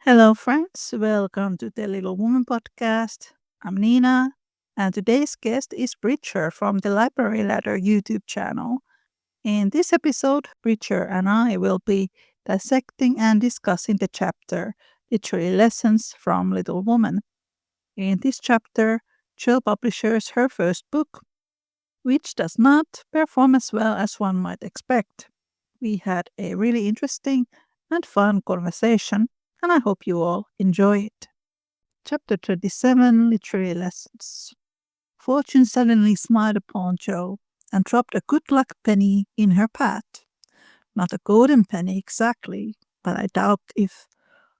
Hello, friends. Welcome to the Little Woman podcast. I'm Niina, and today's guest is Bridger from the Library Ladder YouTube channel. In this episode, Bridger and I will be dissecting and discussing the chapter Literary Lessons from Little Woman. In this chapter, Jill publishes her first book, which does not perform as well as one might expect. We had a really interesting and fun conversation, and I hope you all enjoy it. Chapter 27 Literary Lessons. Fortune suddenly smiled upon Jo and dropped a good luck penny in her path. Not a golden penny exactly, but I doubt if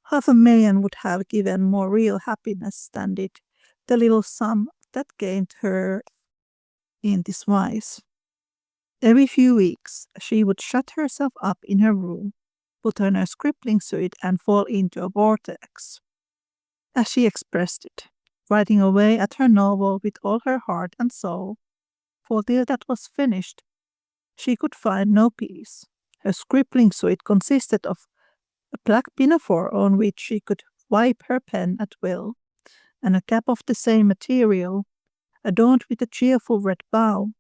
500,000 would have given more real happiness than did the little sum that gained her in this wise. Every few weeks, she would shut herself up in her room, put on her scribbling suit, and fall into a vortex. As she expressed it, writing away at her novel with all her heart and soul, for till that was finished, she could find no peace. Her scribbling suit consisted of a black pinafore on which she could wipe her pen at will, and a cap of the same material, adorned with a cheerful red bow,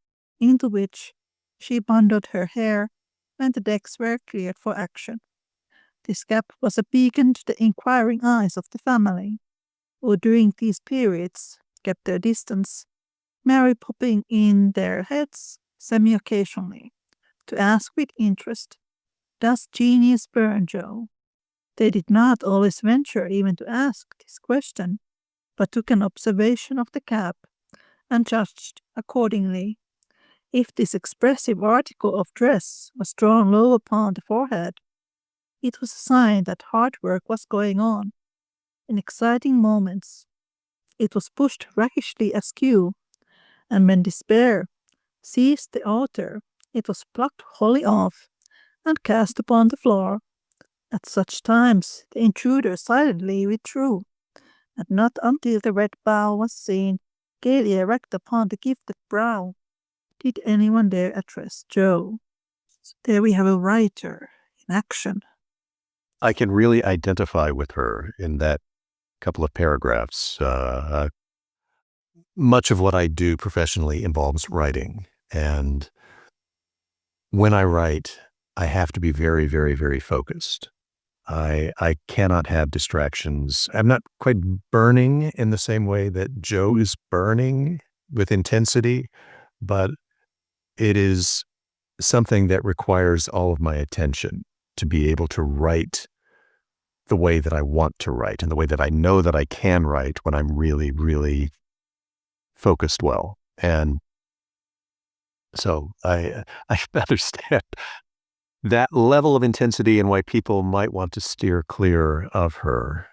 into which she bundled her hair when the decks were cleared for action. This cap was a beacon to the inquiring eyes of the family, who during these periods kept their distance, Mary popping in their heads semi-occasionally to ask with interest, "Does genius burn, Jo?" They did not always venture even to ask this question, but took an observation of the cap and judged accordingly. If this expressive article of dress was drawn low upon the forehead, it was a sign that hard work was going on. In exciting moments, it was pushed raggishly askew, and when despair seized the author, it was plucked wholly off and cast upon the floor. At such times, the intruder silently withdrew, and not until the red bow was seen gaily erect upon the gifted brow did anyone dare address Jo. So there we have a writer in action. I can really identify with her in that couple of paragraphs. Much of what I do professionally involves writing. And when I write, I have to be very, very, very focused. I cannot have distractions. I'm not quite burning in the same way that Jo is burning with intensity, but it is something that requires all of my attention to be able to write the way that I want to write and the way that I know that I can write when I'm really, really focused well. And so I understand that level of intensity and why people might want to steer clear of her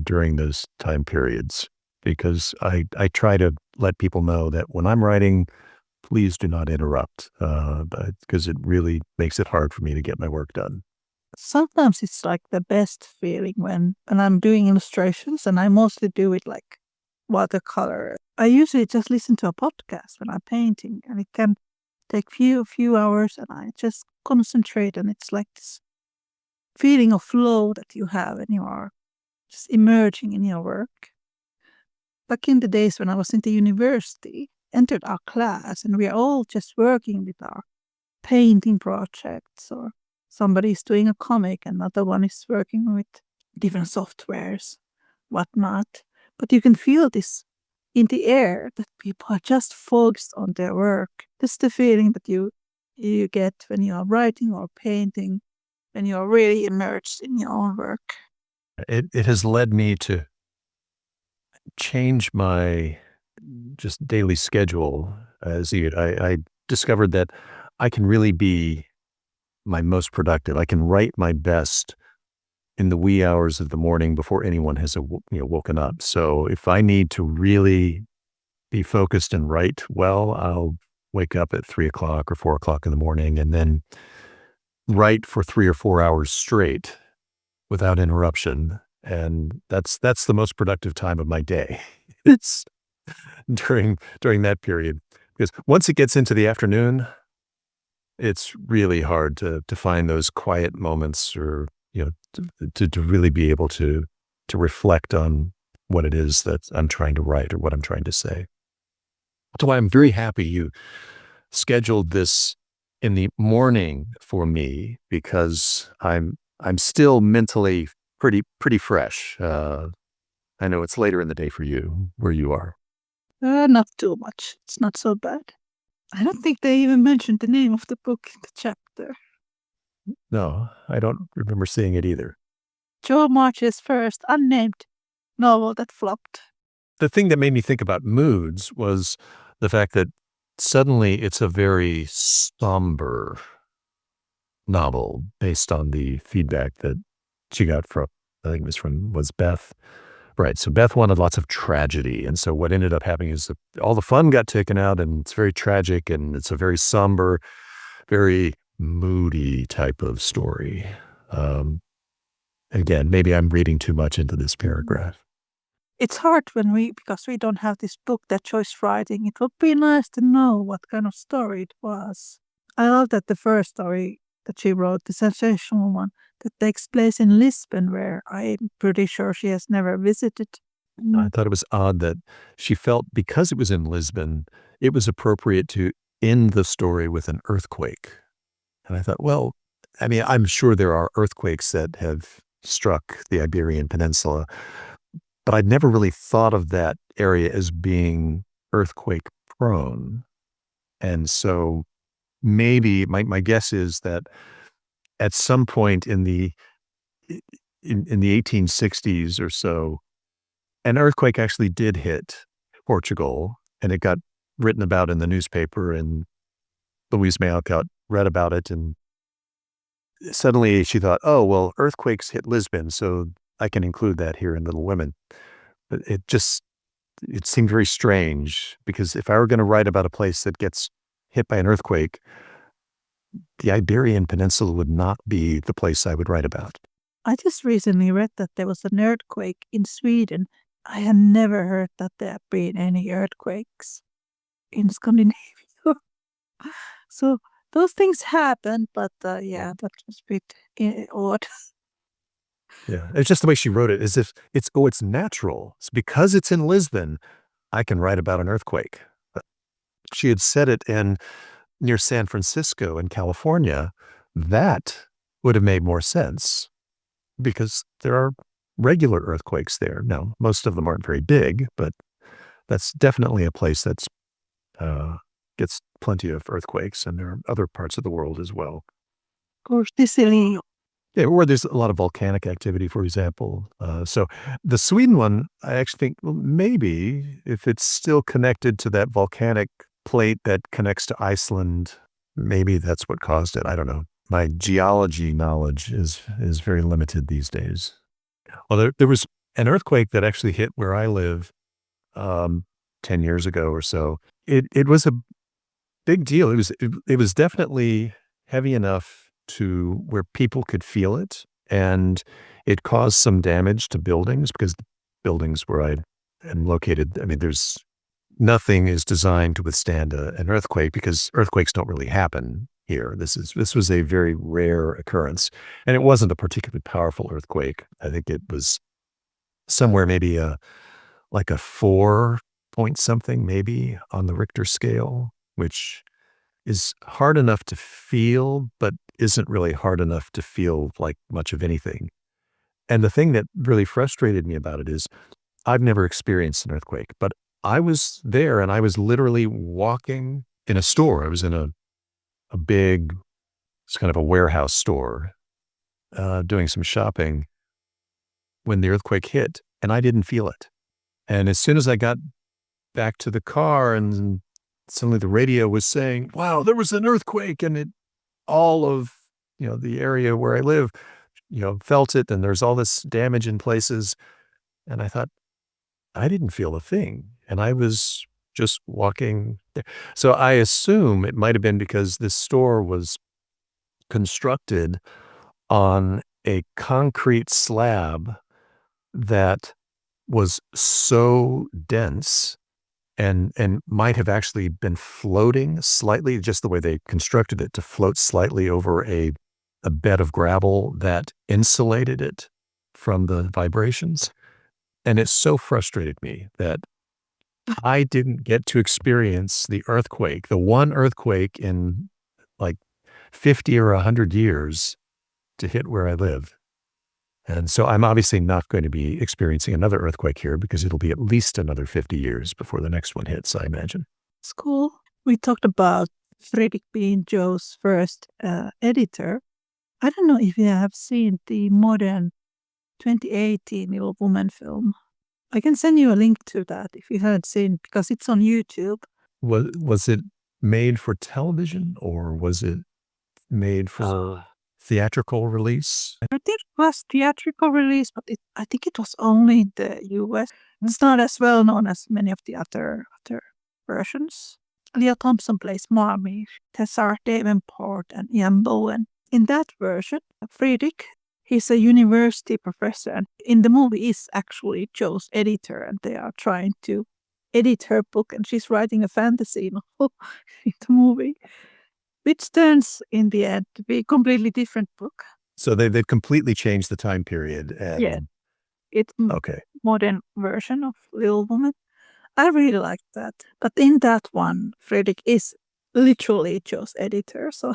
during those time periods, because I try to let people know that when I'm writing, please do not interrupt, because it really makes it hard for me to get my work done. Sometimes it's like the best feeling when I'm doing illustrations, and I mostly do it like watercolor. I usually just listen to a podcast when I'm painting, and it can take few hours, and I just concentrate, and it's like this feeling of flow that you have when you are just emerging in your work. Back in the days when I was in the university, entered our class, and we are all just working with our painting projects, or somebody is doing a comic, another one is working with different softwares, whatnot. But you can feel this in the air that people are just focused on their work. This is the feeling that you get when you are writing or painting, when you are really immersed in your own work. It has led me to change my just daily schedule. I discovered that I can really be my most productive. I can write my best in the wee hours of the morning before anyone has woken up. So if I need to really be focused and write well, I'll wake up at 3 o'clock or 4 o'clock in the morning and then write for 3 or 4 hours straight without interruption. And that's the most productive time of my day. It's during that period, because once it gets into the afternoon, it's really hard to find those quiet moments, or to really be able to to reflect on what it is that I'm trying to write or what I'm trying to say. So I'm very happy you scheduled this in the morning for me because I'm still mentally pretty fresh. I know it's later in the day for you where you are. Not too much. It's not so bad. I don't think they even mentioned the name of the book in the chapter. No, I don't remember seeing it either. Jo March's first unnamed novel that flopped. The thing that made me think about moods was the fact that suddenly it's a very somber novel based on the feedback that she got from, I think it was Beth. Right. So Beth wanted lots of tragedy. And so what ended up happening is that all the fun got taken out and it's very tragic and it's a very somber, very moody type of story. Again, maybe I'm reading too much into this paragraph. It's hard because we don't have this book that Joy's writing. It would be nice to know what kind of story it was. I love that the first story that she wrote, the sensational one, that takes place in Lisbon, where I'm pretty sure she has never visited. I thought it was odd that she felt because it was in Lisbon, it was appropriate to end the story with an earthquake. And I thought, well, I mean, I'm sure there are earthquakes that have struck the Iberian Peninsula, but I'd never really thought of that area as being earthquake prone. And so maybe my guess is that at some point in the 1860s or so, an earthquake actually did hit Portugal, and it got written about in the newspaper, and Louisa May Alcott read about it, and suddenly she thought, oh, well, earthquakes hit Lisbon, so I can include that here in Little Women. But it seemed very strange, because if I were going to write about a place that gets hit by an earthquake, the Iberian Peninsula would not be the place I would write about. I just recently read that there was an earthquake in Sweden. I had never heard that there had been any earthquakes in Scandinavia. So those things happen, but yeah, that was a bit odd. Yeah, it's just the way she wrote it, as if it's natural. It's because it's in Lisbon, I can write about an earthquake. But she had said it near San Francisco in California. That would have made more sense because there are regular earthquakes there. Now, most of them aren't very big, but that's definitely a place that's gets plenty of earthquakes, and there are other parts of the world as well. Of course, Sicily. Yeah, where there's a lot of volcanic activity, for example. So the Sweden one, I actually think, well, maybe if it's still connected to that volcanic plate that connects to Iceland, maybe that's what caused it. I don't know. My geology knowledge is very limited these days. Well, there was an earthquake that actually hit where I live 10 years ago or so. It was a big deal. It was definitely heavy enough to where people could feel it, and it caused some damage to buildings because the buildings where I am located, I mean, nothing is designed to withstand an earthquake because earthquakes don't really happen here. This was a very rare occurrence, and it wasn't a particularly powerful earthquake. I think it was somewhere maybe like a 4 point something maybe on the Richter scale, which is hard enough to feel, but isn't really hard enough to feel like much of anything. And the thing that really frustrated me about it is I've never experienced an earthquake, but I was there and I was literally walking in a store. I was in a big, it's kind of a warehouse store, doing some shopping when the earthquake hit, and I didn't feel it. And as soon as I got back to the car and suddenly the radio was saying, wow, there was an earthquake, and all of, the area where I live, felt it, and there's all this damage in places. And I thought, I didn't feel a thing. And I was just walking there. So I assume it might have been because this store was constructed on a concrete slab that was so dense and might have actually been floating slightly, just the way they constructed it, to float slightly over a bed of gravel that insulated it from the vibrations. And it so frustrated me that I didn't get to experience the earthquake, the one earthquake in like 50 or 100 years to hit where I live. And so I'm obviously not going to be experiencing another earthquake here because it'll be at least another 50 years before the next one hits, I imagine. It's cool. We talked about Fredrik being Joe's first editor. I don't know if you have seen the modern 2018 Little Woman film. I can send you a link to that if you haven't seen, because it's on YouTube. Was it made for television or was it made for theatrical release? I think it was theatrical release, but I think it was only in the US. It's not as well known as many of the other versions. Leah Thompson plays Mommy. Tessar Davenport and Ian Bowen. In that version, Friedrich, he's a university professor, and in the movie is actually Joe's editor, and they are trying to edit her book, and she's writing a fantasy novel in the movie, which turns in the end to be a completely different book. So they've completely changed the time period. And Yeah. It's okay. modern version of Little Woman. I really like that. But in that one, Fredrik is literally Joe's editor. So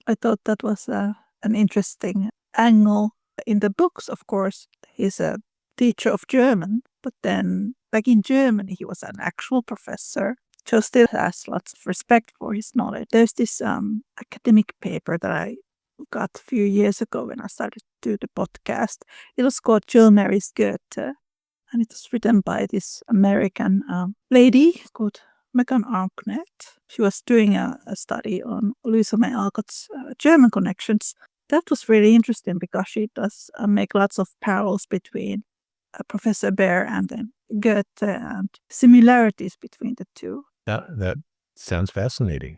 I thought that was an interesting angle. In the books, of course, he's a teacher of German. But then, like in Germany, he was an actual professor. Joe still has lots of respect for his knowledge. There's this academic paper that I got a few years ago when I started to do the podcast. It was called Jill Marries Goethe, and it was written by this American lady called Megan Arknett. She was doing a study on Louisa May Alcott's German connections. That was really interesting because she does make lots of parallels between Professor Bear and then Goethe and similarities between the two. That sounds fascinating.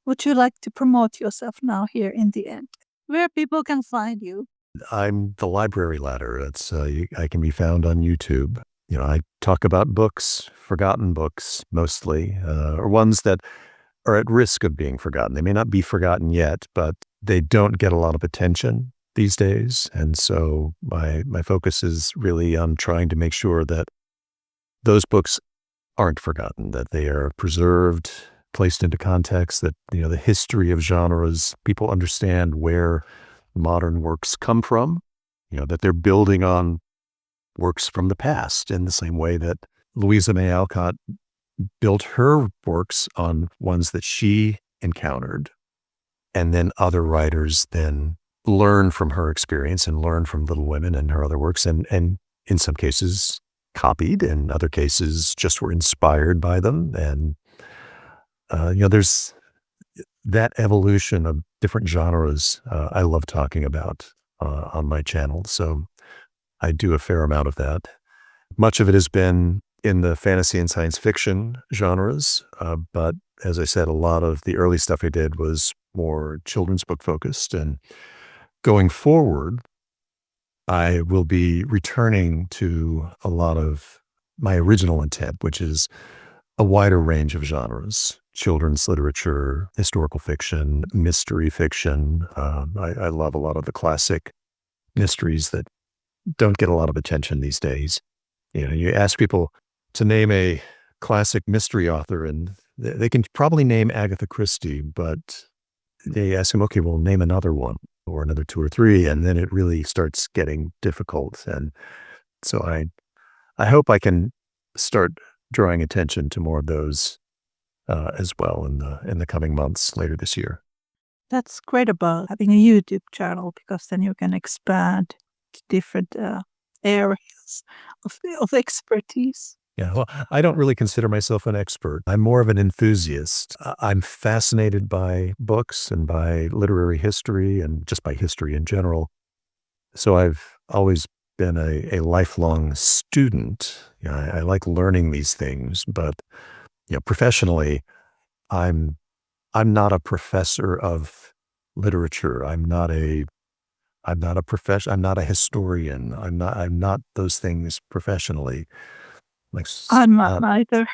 Would you like to promote yourself now here in the end? Where people can find you? I'm the Library Ladder. It's I can be found on YouTube. I talk about books, forgotten books mostly, or ones that are at risk of being forgotten. They may not be forgotten yet, but they don't get a lot of attention these days. And so my focus is really on trying to make sure that those books aren't forgotten, that they are preserved, placed into context, that the history of genres, people understand where modern works come from, that they're building on works from the past in the same way that Louisa May Alcott built her works on ones that she encountered. And then other writers then learn from her experience and learn from Little Women and her other works, and in some cases copied, in other cases just were inspired by them. And, there's that evolution of different genres I love talking about on my channel. So I do a fair amount of that. Much of it has been in the fantasy and science fiction genres, but as I said, a lot of the early stuff I did was more children's book focused. And going forward, I will be returning to a lot of my original intent, which is a wider range of genres: children's literature, historical fiction, mystery fiction. I love a lot of the classic mysteries that don't get a lot of attention these days. You ask people to name a classic mystery author, and they can probably name Agatha Christie, but they ask them, okay, well, name another one or another two or three, and then it really starts getting difficult. And so I hope I can start drawing attention to more of those as well in the coming months later this year. That's great about having a YouTube channel, because then you can expand to different areas of expertise. Yeah, well, I don't really consider myself an expert. I'm more of an enthusiast. I'm fascinated by books and by literary history and just by history in general. So I've always been a lifelong student. I like learning these things, but professionally, I'm not a professor of literature. I'm not a professor. I'm not a historian. I'm not those things professionally. Like, I'm not either.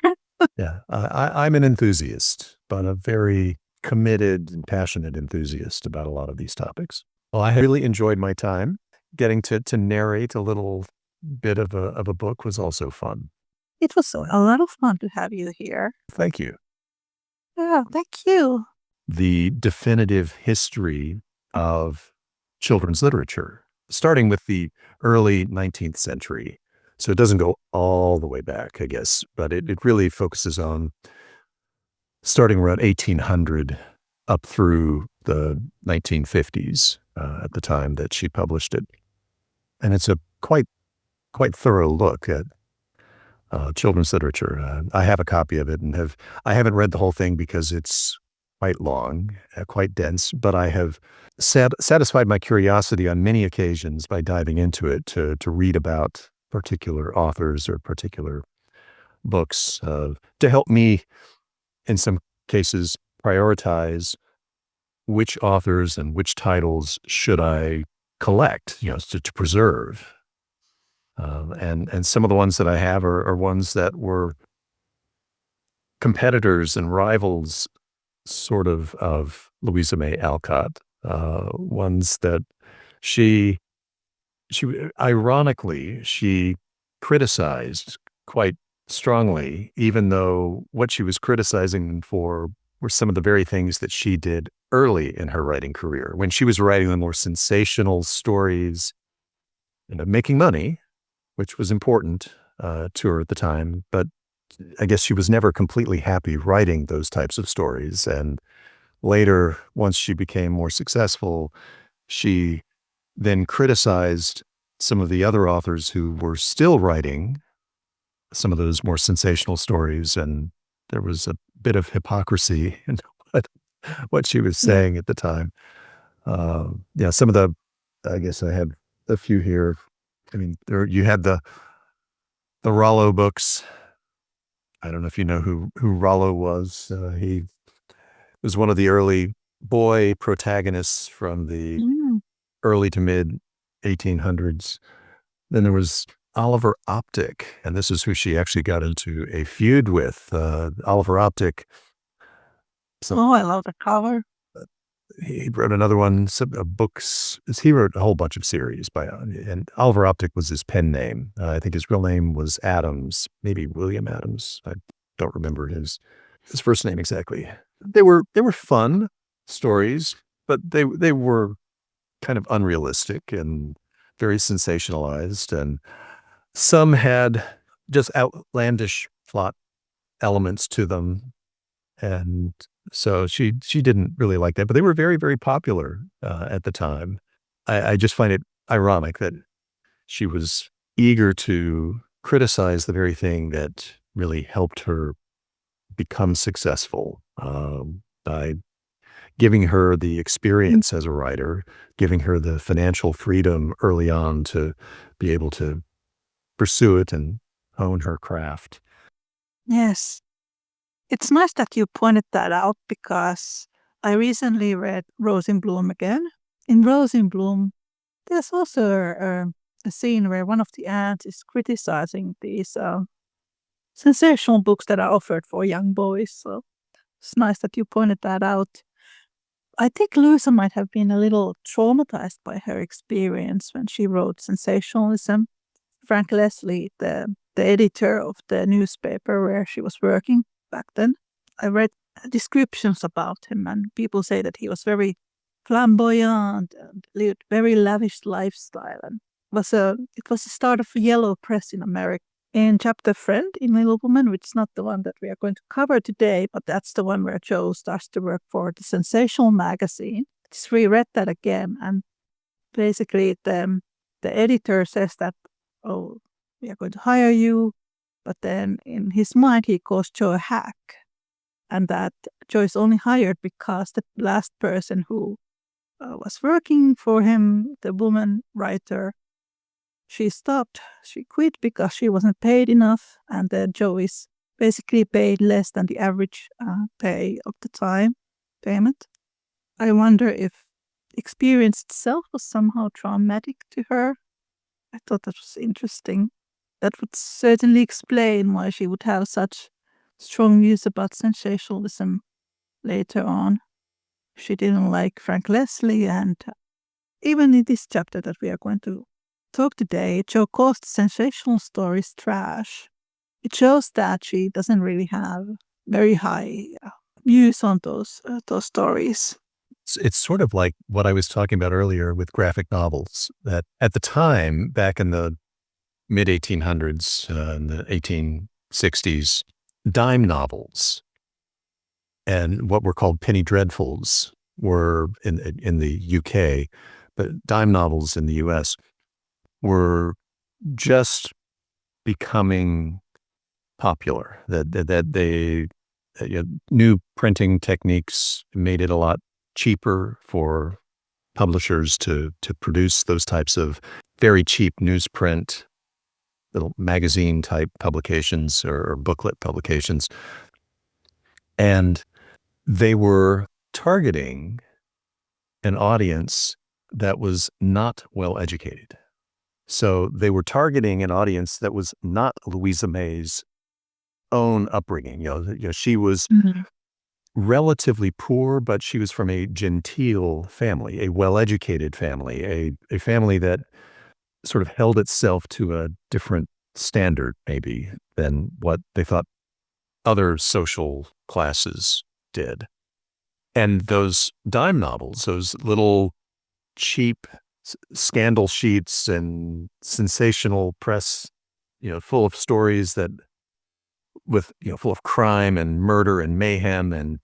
yeah, I'm an enthusiast, but a very committed and passionate enthusiast about a lot of these topics. Well, I really enjoyed my time getting to narrate a little bit of a book was also fun. It was a lot of fun to have you here. Thank you. Yeah, thank you. The definitive history of children's literature, starting with the early 19th century. So it doesn't go all the way back, I guess, but it really focuses on starting around 1800 up through the 1950s at the time that she published it. And it's a quite thorough look at children's literature. I have a copy of it and I haven't read the whole thing because it's quite long, quite dense, but I have satisfied my curiosity on many occasions by diving into it to read about particular authors or particular books to help me, in some cases, prioritize which authors and which titles should I collect, to preserve. And some of the ones that I have are ones that were competitors and rivals, sort of Louisa May Alcott, ones that she ironically, she criticized quite strongly, even though what she was criticizing them for were some of the very things that she did early in her writing career, when she was writing the more sensational stories and making money, which was important to her at the time. But I guess she was never completely happy writing those types of stories. And later, once she became more successful, she then criticized some of the other authors who were still writing some of those more sensational stories. And there was a bit of hypocrisy in what she was Yeah. saying at the time. Yeah, some of I guess I have a few here. I mean, you had the Rollo books. I don't know if you know who Rollo was. He was one of the early boy protagonists from the Mm. early to mid 1800s. Then there was Oliver Optic, and this is who she actually got into a feud with. Oliver Optic, some, Oh, I love the cover. he wrote another one, some books. He wrote a whole bunch of series and Oliver Optic was his pen name. I think his real name was Adams, maybe William Adams. I don't remember his first name exactly. They were fun stories, but they were kind of unrealistic and very sensationalized, and some had just outlandish plot elements to them. And so she didn't really like that, but they were very, very popular at the time. I just find it ironic that she was eager to criticize the very thing that really helped her become successful, by giving her the experience as a writer, giving her the financial freedom early on to be able to pursue it and hone her craft. Yes. It's nice that you pointed that out because I recently read Rose in Bloom again. In Rose in Bloom, there's also a scene where one of the aunts is criticizing these sensational books that are offered for young boys. So it's nice that you pointed that out. I think Louisa might have been a little traumatized by her experience when she wrote sensationalism. Frank Leslie, the editor of the newspaper where she was working back then, I read descriptions about him, and people say that he was very flamboyant and lived very lavish lifestyle, and it was the start of a yellow press in America. In chapter Friend in Little Woman, which is not the one that we are going to cover today, but that's the one where Joe starts to work for the sensational magazine. I just reread that again, and basically the editor says that, oh, we are going to hire you, but then in his mind he calls Joe a hack, and that Joe is only hired because the last person who was working for him, the woman writer, she stopped. She quit because she wasn't paid enough, and then Joe is basically paid less than the average pay of the time payment. I wonder if experience itself was somehow traumatic to her. I thought that was interesting. That would certainly explain why she would have such strong views about sensationalism later on. She didn't like Frank Leslie, and even in this chapter that we are going to talk today, Jo calls sensational stories trash. It shows that she doesn't really have very high views on those stories. It's sort of like what I was talking about earlier with graphic novels, that at the time, back in the mid-1800s, in the 1860s, dime novels and what were called penny dreadfuls were in the UK, but dime novels in the US were just becoming popular. That they new printing techniques made it a lot cheaper for publishers to produce those types of very cheap newsprint, little magazine type publications or booklet publications. And they were targeting an audience that was not well educated. So they were targeting an audience that was not Louisa May's own upbringing. She was relatively poor, but she was from a genteel family, a well-educated family, a family that sort of held itself to a different standard maybe than what they thought other social classes did. And those dime novels, those little cheap scandal sheets and sensational press, full of stories that full of crime and murder and mayhem and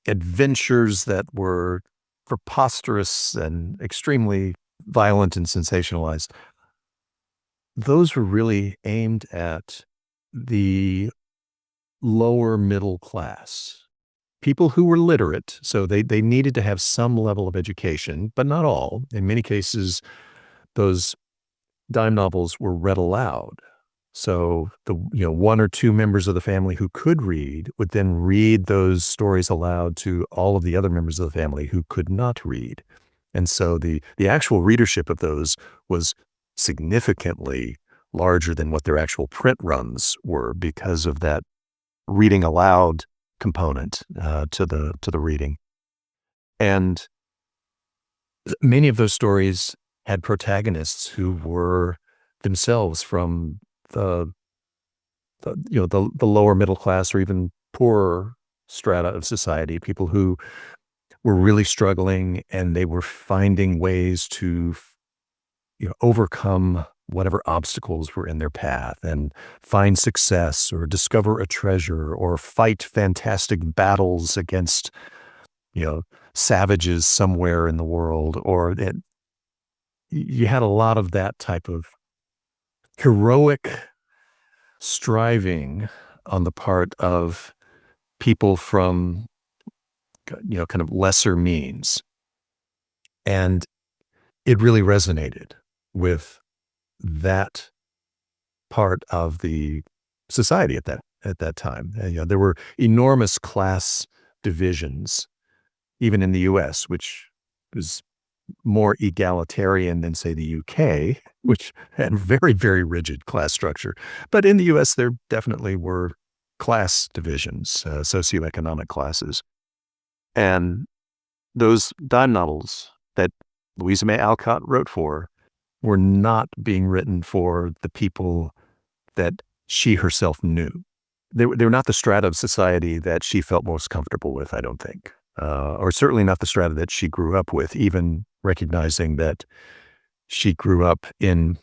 adventures that were preposterous and extremely violent and sensationalized. Those were really aimed at the lower middle class, people who were literate. So they needed to have some level of education, but not all. In many cases, those dime novels were read aloud. So the one or two members of the family who could read would then read those stories aloud to all of the other members of the family who could not read. And so the actual readership of those was significantly larger than what their actual print runs were because of that reading aloud component to the reading. And many of those stories had protagonists who were themselves from the lower middle class or even poorer strata of society, people who were really struggling and they were finding ways to overcome whatever obstacles were in their path and find success or discover a treasure or fight fantastic battles against savages somewhere in the world. You had a lot of that type of heroic striving on the part of people from kind of lesser means. And it really resonated with that part of the society at that time. There were enormous class divisions, even in the US, which was more egalitarian than, say, the UK, which had very, very rigid class structure. But in the US, there definitely were class divisions, socioeconomic classes. And those dime novels that Louisa May Alcott wrote for were not being written for the people that she herself knew. They were not the strata of society that she felt most comfortable with, I don't think. Or certainly not the strata that she grew up with, even recognizing that she grew up in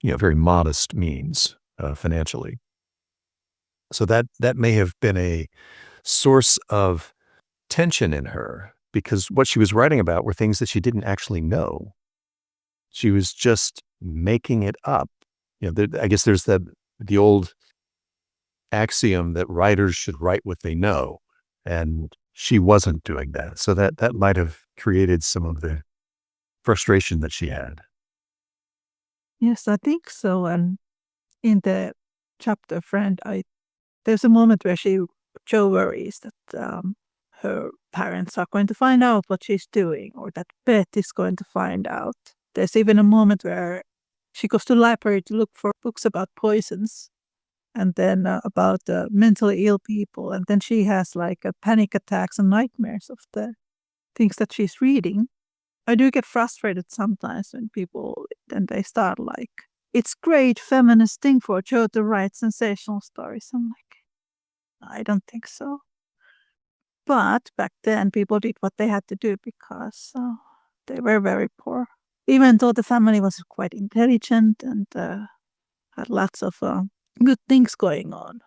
very modest means financially. So that may have been a source of tension in her, because what she was writing about were things that she didn't actually know. She was just making it up. I guess there's the old axiom that writers should write what they know, and she wasn't doing that. So that might have created some of the frustration that she had. Yes, I think so. And in the chapter Friend, there's a moment where Jo worries that her parents are going to find out what she's doing, or that Beth is going to find out. There's even a moment where she goes to the library to look for books about poisons, and then about mentally ill people, and then she has like a panic attacks and nightmares of the things that she's reading. I do get frustrated sometimes when people, then they start like, it's great feminist thing for Joe to write sensational stories. I'm like, I don't think so. But back then, people did what they had to do because they were very poor. Even though the family was quite intelligent and had lots of good things going on,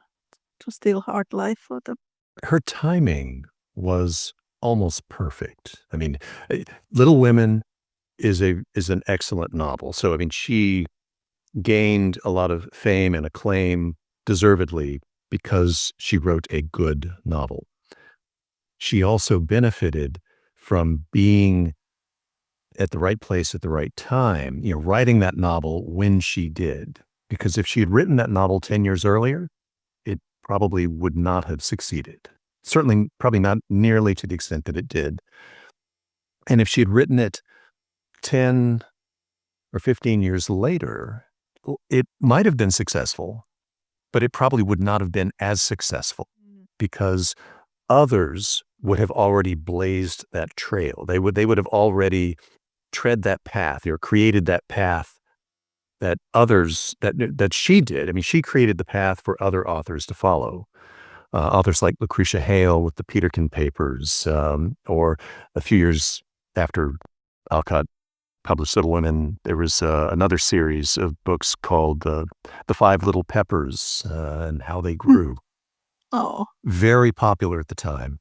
it was still hard life for them. Her timing was almost perfect. I mean, Little Women is an excellent novel. So, I mean, she gained a lot of fame and acclaim deservedly because she wrote a good novel. She also benefited from being at the right place at the right time, writing that novel when she did. Because if she had written that novel 10 years earlier, it probably would not have succeeded. Certainly, probably not nearly to the extent that it did. And if she had written it 10 or 15 years later, it might have been successful, but it probably would not have been as successful because others would have already blazed that trail. They would have already tread that path or created that path that others that she did. I mean, she created the path for other authors to follow. Authors like Lucretia Hale with the Peterkin Papers, or a few years after Alcott published Little Women, there was another series of books called The Five Little Peppers and How They Grew. Oh, Very popular at the time.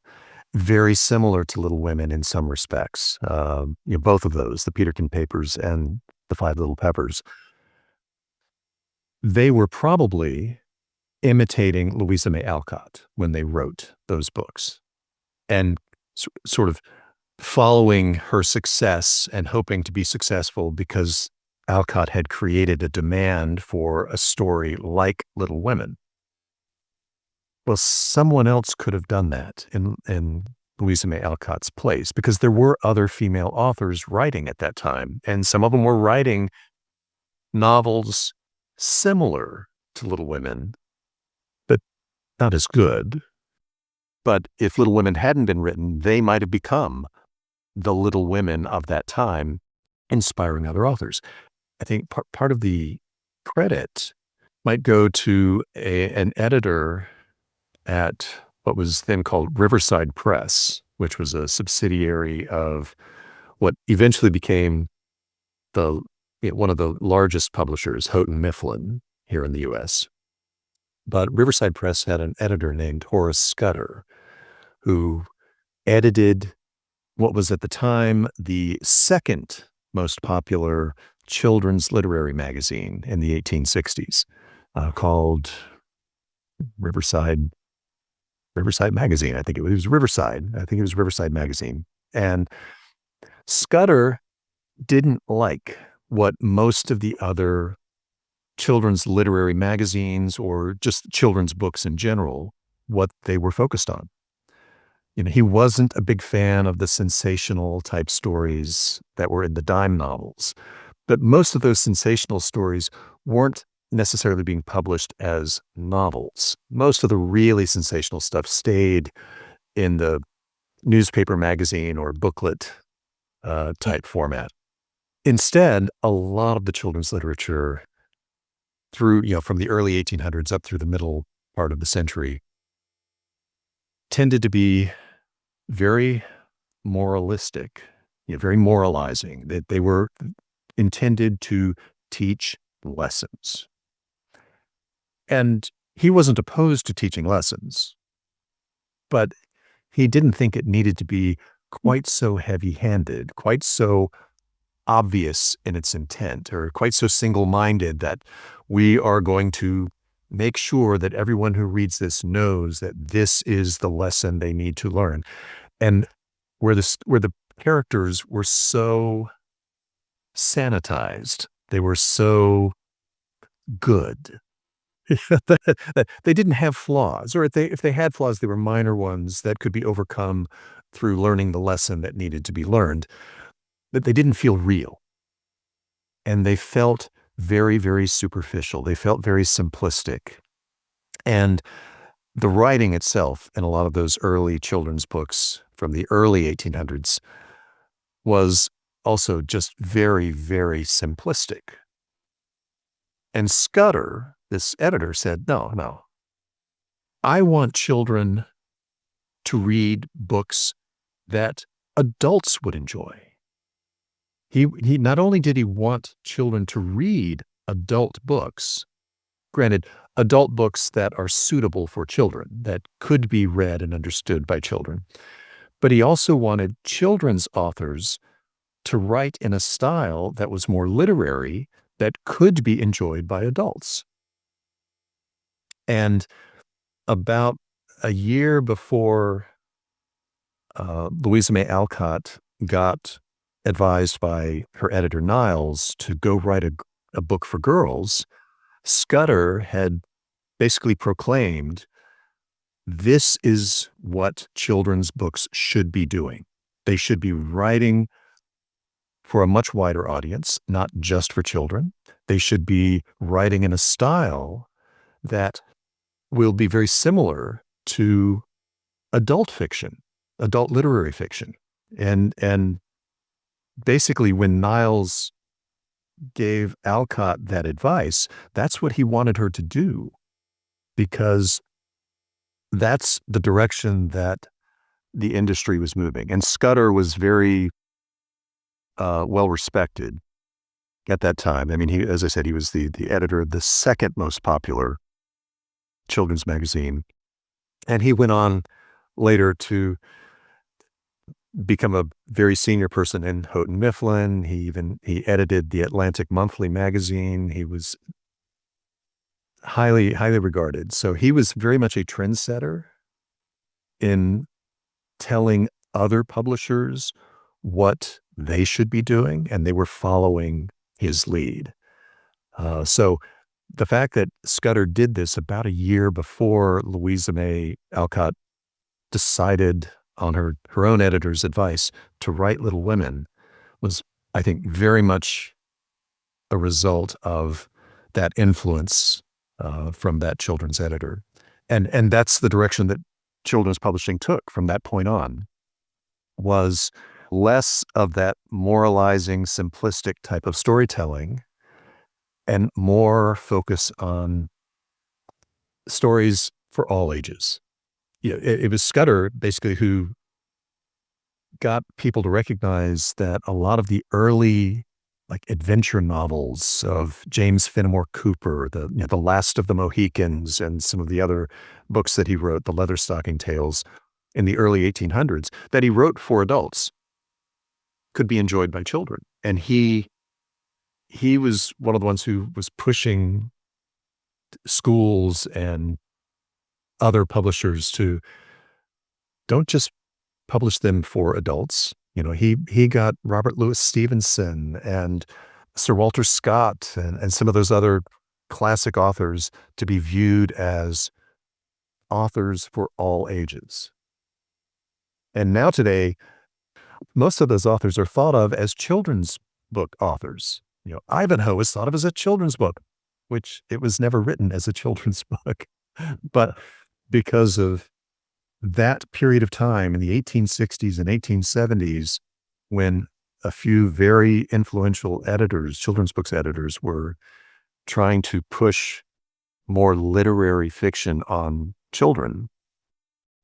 Very similar to Little Women in some respects. Both of those, the Peterkin Papers and The Five Little Peppers. They were probably imitating Louisa May Alcott when they wrote those books and sort of following her success and hoping to be successful because Alcott had created a demand for a story like Little Women. Well, someone else could have done that in Louisa May Alcott's place because there were other female authors writing at that time, and some of them were writing novels similar to Little Women, but not as good. But if Little Women hadn't been written, they might have become the Little Women of that time, inspiring other authors. I think part of the credit might go to an editor at what was then called Riverside Press, which was a subsidiary of what eventually became one of the largest publishers, Houghton Mifflin, here in the U.S. But Riverside Press had an editor named Horace Scudder, who edited what was at the time the second most popular children's literary magazine in the 1860s, called Riverside Magazine. I think it was Riverside. I think it was Riverside Magazine. And Scudder didn't like what most of the other children's literary magazines or just children's books in general, what they were focused on. He wasn't a big fan of the sensational type stories that were in the dime novels, but most of those sensational stories weren't necessarily being published as novels. Most of the really sensational stuff stayed in the newspaper, magazine, or booklet type format. Instead, a lot of the children's literature from the early 1800s up through the middle part of the century tended to be very moralistic, very moralizing, that they were intended to teach lessons. And he wasn't opposed to teaching lessons, but he didn't think it needed to be quite so heavy-handed, quite so obvious in its intent, or quite so single-minded that we are going to make sure that everyone who reads this knows that this is the lesson they need to learn. And where the characters were so sanitized, they were so good. They didn't have flaws, or if they had flaws, they were minor ones that could be overcome through learning the lesson that needed to be learned. But they didn't feel real. And they felt very, very superficial. They felt very simplistic. And the writing itself in a lot of those early children's books from the early 1800s was also just very, very simplistic. And Scudder, this editor, said, no, I want children to read books that adults would enjoy. He not only did he want children to read adult books, granted, adult books that are suitable for children, that could be read and understood by children, but he also wanted children's authors to write in a style that was more literary, that could be enjoyed by adults. And about a year before Louisa May Alcott got advised by her editor Niles to go write a book for girls, Scudder had basically proclaimed, this is what children's books should be doing. They should be writing for a much wider audience, not just for children. They should be writing in a style that will be very similar to adult fiction, adult literary fiction. And basically when Niles gave Alcott that advice, that's what he wanted her to do, because that's the direction that the industry was moving. And Scudder was very well respected at that time. I mean, as I said, he was the editor of the second most popular children's magazine. And he went on later to become a very senior person in Houghton Mifflin. He edited the Atlantic Monthly magazine. He was highly regarded. So he was very much a trendsetter in telling other publishers what they should be doing, and they were following his lead. So the fact that Scudder did this about a year before Louisa May Alcott decided on her own editor's advice to write Little Women was, I think, very much a result of that influence from that children's editor. And that's the direction that children's publishing took from that point on, was less of that moralizing, simplistic type of storytelling and more focus on stories for all ages. It was Scudder basically who got people to recognize that a lot of the early adventure novels of James Fenimore Cooper, The Last of the Mohicans, and some of the other books that he wrote, the Leatherstocking Tales in the early 1800s, that he wrote for adults, could be enjoyed by children. And he was one of the ones who was pushing schools and other publishers to don't just publish them for adults. He got Robert Louis Stevenson and Sir Walter Scott and some of those other classic authors to be viewed as authors for all ages. And now today, most of those authors are thought of as children's book authors. Ivanhoe is thought of as a children's book, which it was never written as a children's book. But because of that period of time in the 1860s and 1870s, when a few very influential editors, children's books editors, were trying to push more literary fiction on children,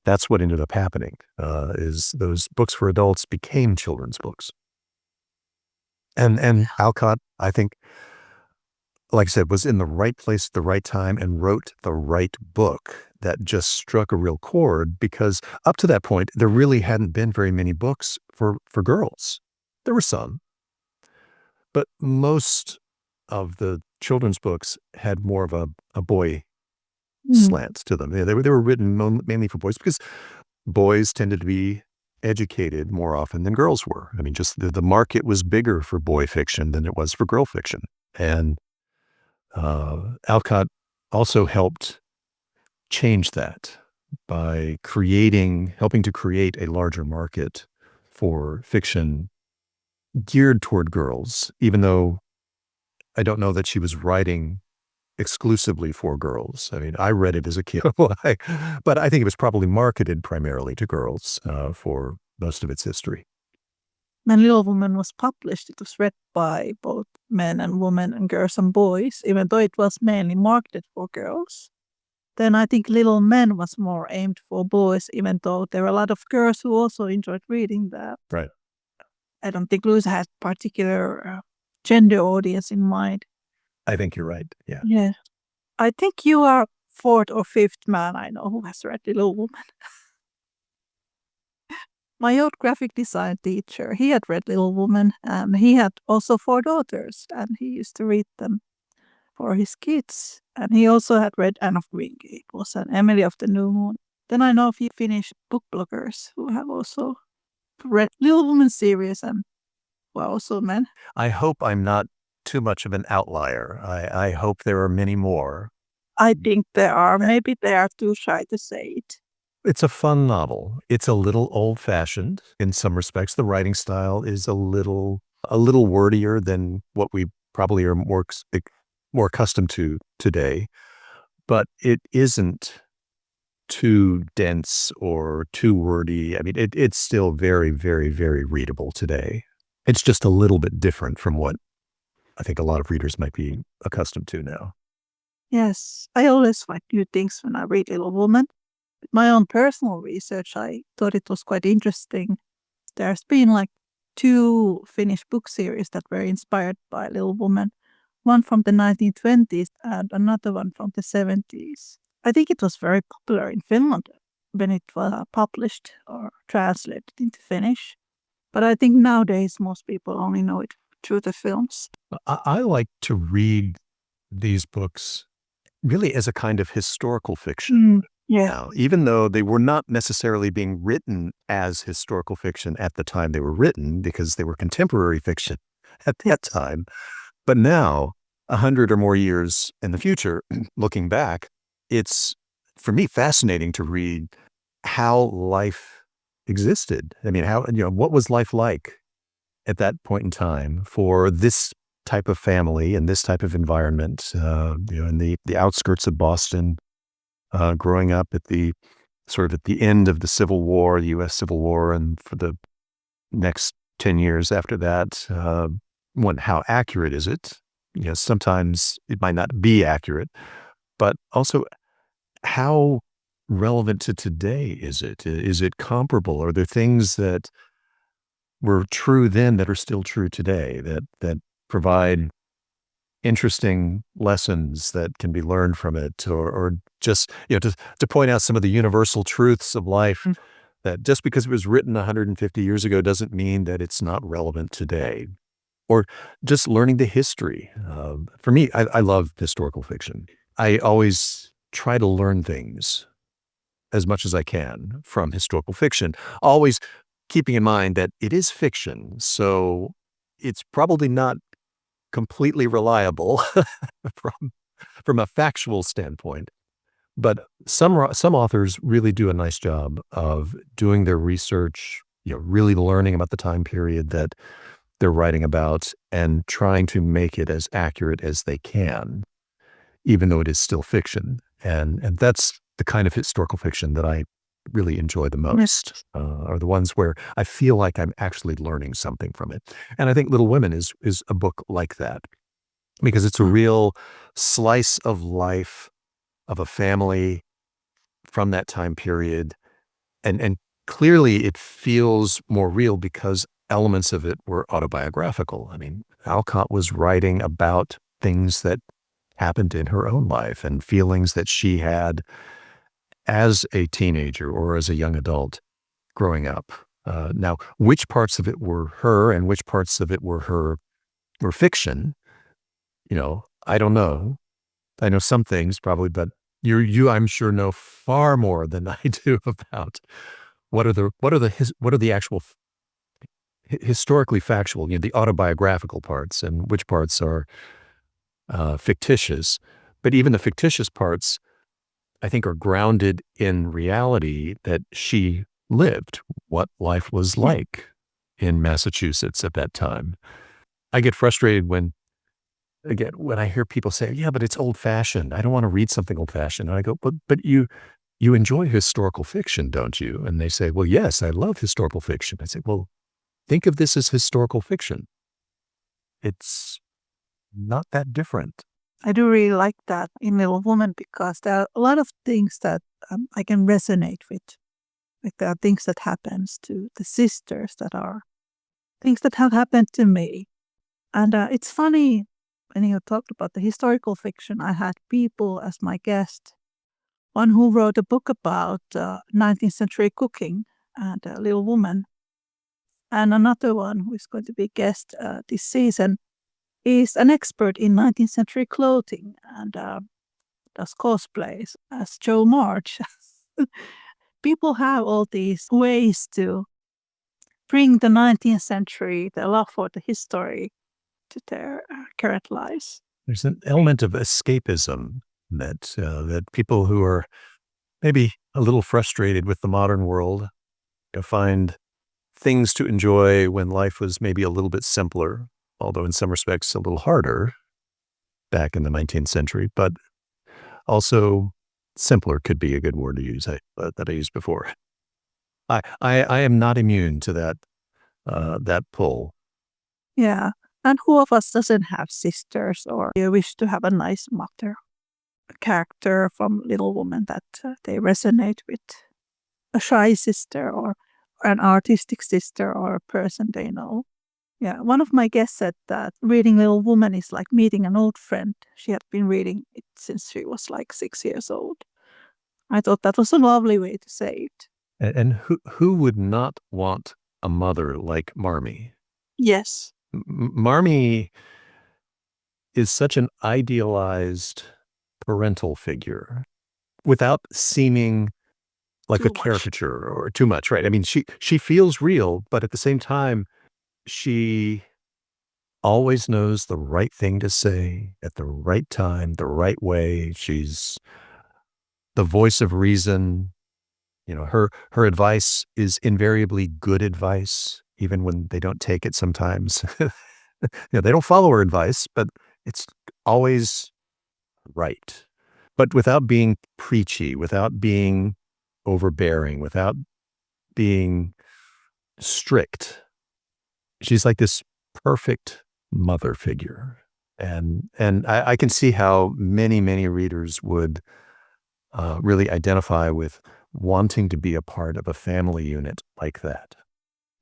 that's what ended up happening, is those books for adults became children's books. And Alcott, I think, like I said, was in the right place at the right time and wrote the right book that just struck a real chord, because up to that point, there really hadn't been very many books for girls. There were some, but most of the children's books had more of a boy slant to them. They were written mainly for boys, because boys tended to be educated more often than girls were. I mean, just the market was bigger for boy fiction than it was for girl fiction. And Alcott also helped change that by helping to create a larger market for fiction geared toward girls, even though I don't know that she was writing exclusively for girls. I mean, I read it as a kid, but I think it was probably marketed primarily to girls for most of its history. when Little Women was published, it was read by both men and women and girls and boys, even though it was mainly marketed for girls. Then I think Little Men was more aimed for boys, even though there were a lot of girls who also enjoyed reading that. Right. I don't think Louisa had particular gender audience in mind. I think you're right. Yeah. Yeah. I think you are fourth or fifth man I know who has read Little Woman. My old graphic design teacher, he had read Little Woman, and he had also 4 daughters, and he used to read them for his kids. And he also had read Anne of Green Gables and Emily of the New Moon. Then I know a few Finnish book bloggers who have also read Little Woman series and who are also men. I hope I'm not too much of an outlier. I hope there are many more. I think there are. Maybe they are too shy to say it. It's a fun novel. It's a little old-fashioned in some respects. The writing style is a little wordier than what we probably are more accustomed to today, but it isn't too dense or too wordy. I mean, it's still very, very, very readable today. It's just a little bit different from what I think a lot of readers might be accustomed to now. Yes, I always find new things when I read Little Woman. With my own personal research, I thought it was quite interesting. There's been like 2 Finnish book series that were inspired by Little Woman, one from the 1920s and another one from the 70s. I think it was very popular in Finland when it was published or translated into Finnish. But I think nowadays most people only know it through the films. I like to read these books really as a kind of historical fiction. Yeah. Now, even though they were not necessarily being written as historical fiction at the time they were written, because they were contemporary fiction at that time. But now, 100 or more years in the future, looking back, it's, for me, fascinating to read how life existed. I mean, what was life like at that point in time for this type of family and this type of environment, in the outskirts of Boston, growing up at the end of the Civil War, the U.S. Civil War, and for the next 10 years after that. How accurate is it? Sometimes it might not be accurate, but also how relevant to today is it? Is it comparable? Are there things that were true then that are still true today, that provide interesting lessons that can be learned from it, or just, to point out some of the universal truths of life, that just because it was written 150 years ago doesn't mean that it's not relevant today. Or just learning the history. For me, I love historical fiction. I always try to learn things as much as I can from historical fiction, always keeping in mind that it is fiction, so it's probably not completely reliable from a factual standpoint. But some authors really do a nice job of doing their research, really learning about the time period that they're writing about and trying to make it as accurate as they can, even though it is still fiction. And that's the kind of historical fiction that I really enjoy the most, are the ones where I feel like I'm actually learning something from it. And I think Little Women is a book like that, because it's a real slice of life of a family from that time period. And clearly it feels more real because elements of it were autobiographical. I mean, Alcott was writing about things that happened in her own life and feelings that she had as a teenager or as a young adult growing up. Now, which parts of it were her and which parts of it were fiction, I don't know. I know some things probably, but you I'm sure know far more than I do about what are the actual historically factual, the autobiographical parts, and which parts are fictitious. But even the fictitious parts, I think, are grounded in reality that she lived, what life was like in Massachusetts at that time. I get frustrated when I hear people say, yeah, but it's old-fashioned. I don't want to read something old-fashioned. And I go, but you enjoy historical fiction, don't you? And they say, well, yes, I love historical fiction. I say, well, think of this as historical fiction. It's not that different. I do really like that in Little Woman because there are a lot of things that I can resonate with. Like there are things that happens to the sisters that are things that have happened to me. And it's funny when you talked about the historical fiction, I had people as my guest. One who wrote a book about 19th century cooking and Little Woman. And another one who is going to be guest this season is an expert in 19th century clothing and does cosplays as Joe March. People have all these ways to bring the 19th century, the love for the history, to their current lives. There's an element of escapism that people who are maybe a little frustrated with the modern world find things to enjoy when life was maybe a little bit simpler, although in some respects a little harder back in the 19th century, but also simpler could be a good word to use that I used before. I am not immune to that pull. Yeah. And who of us doesn't have sisters or you wish to have a nice mother, a character from Little Woman that they resonate with? A shy sister or an artistic sister or a person they know. Yeah, one of my guests said that reading Little Woman is like meeting an old friend. She had been reading it since she was like 6 years old. I thought that was a lovely way to say it. And who would not want a mother like Marmee? Yes. Marmee is such an idealized parental figure without seeming like Too a much. caricature or too much, right? I mean, she feels real, but at the same time, she always knows the right thing to say at the right time, the right way. She's the voice of reason. Her advice is invariably good advice, even when they don't take it sometimes. They don't follow her advice, but it's always right. But without being preachy, without being overbearing, without being strict. She's like this perfect mother figure. And I can see how many, many readers would really identify with wanting to be a part of a family unit like that.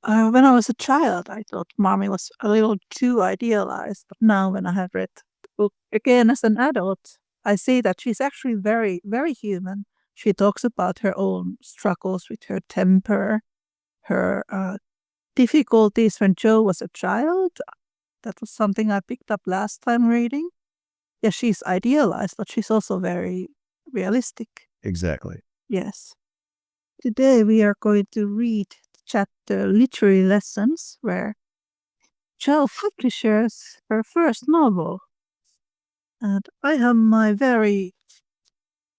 When I was a child, I thought Mommy was a little too idealized. But now, when I have read the book again as an adult, I see that she's actually very, very human. She talks about her own struggles with her temper, her difficulties when Joe was a child. That was something I picked up last time reading. Yeah, she's idealized, but she's also very realistic. Exactly. Yes. Today we are going to read the chapter Literary Lessons, where Jo publishes her first novel. And I have my very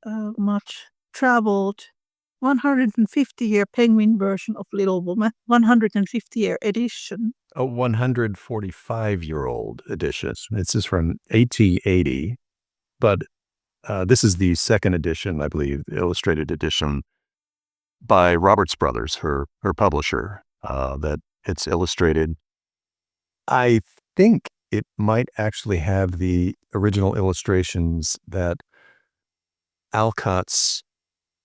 much traveled 150-year Penguin version of Little Woman, 150-year edition. A 145-year-old edition. This is from 1880, but this is the second edition, I believe, illustrated edition by Roberts Brothers, her publisher, that it's illustrated. I think it might actually have the original illustrations that Alcott's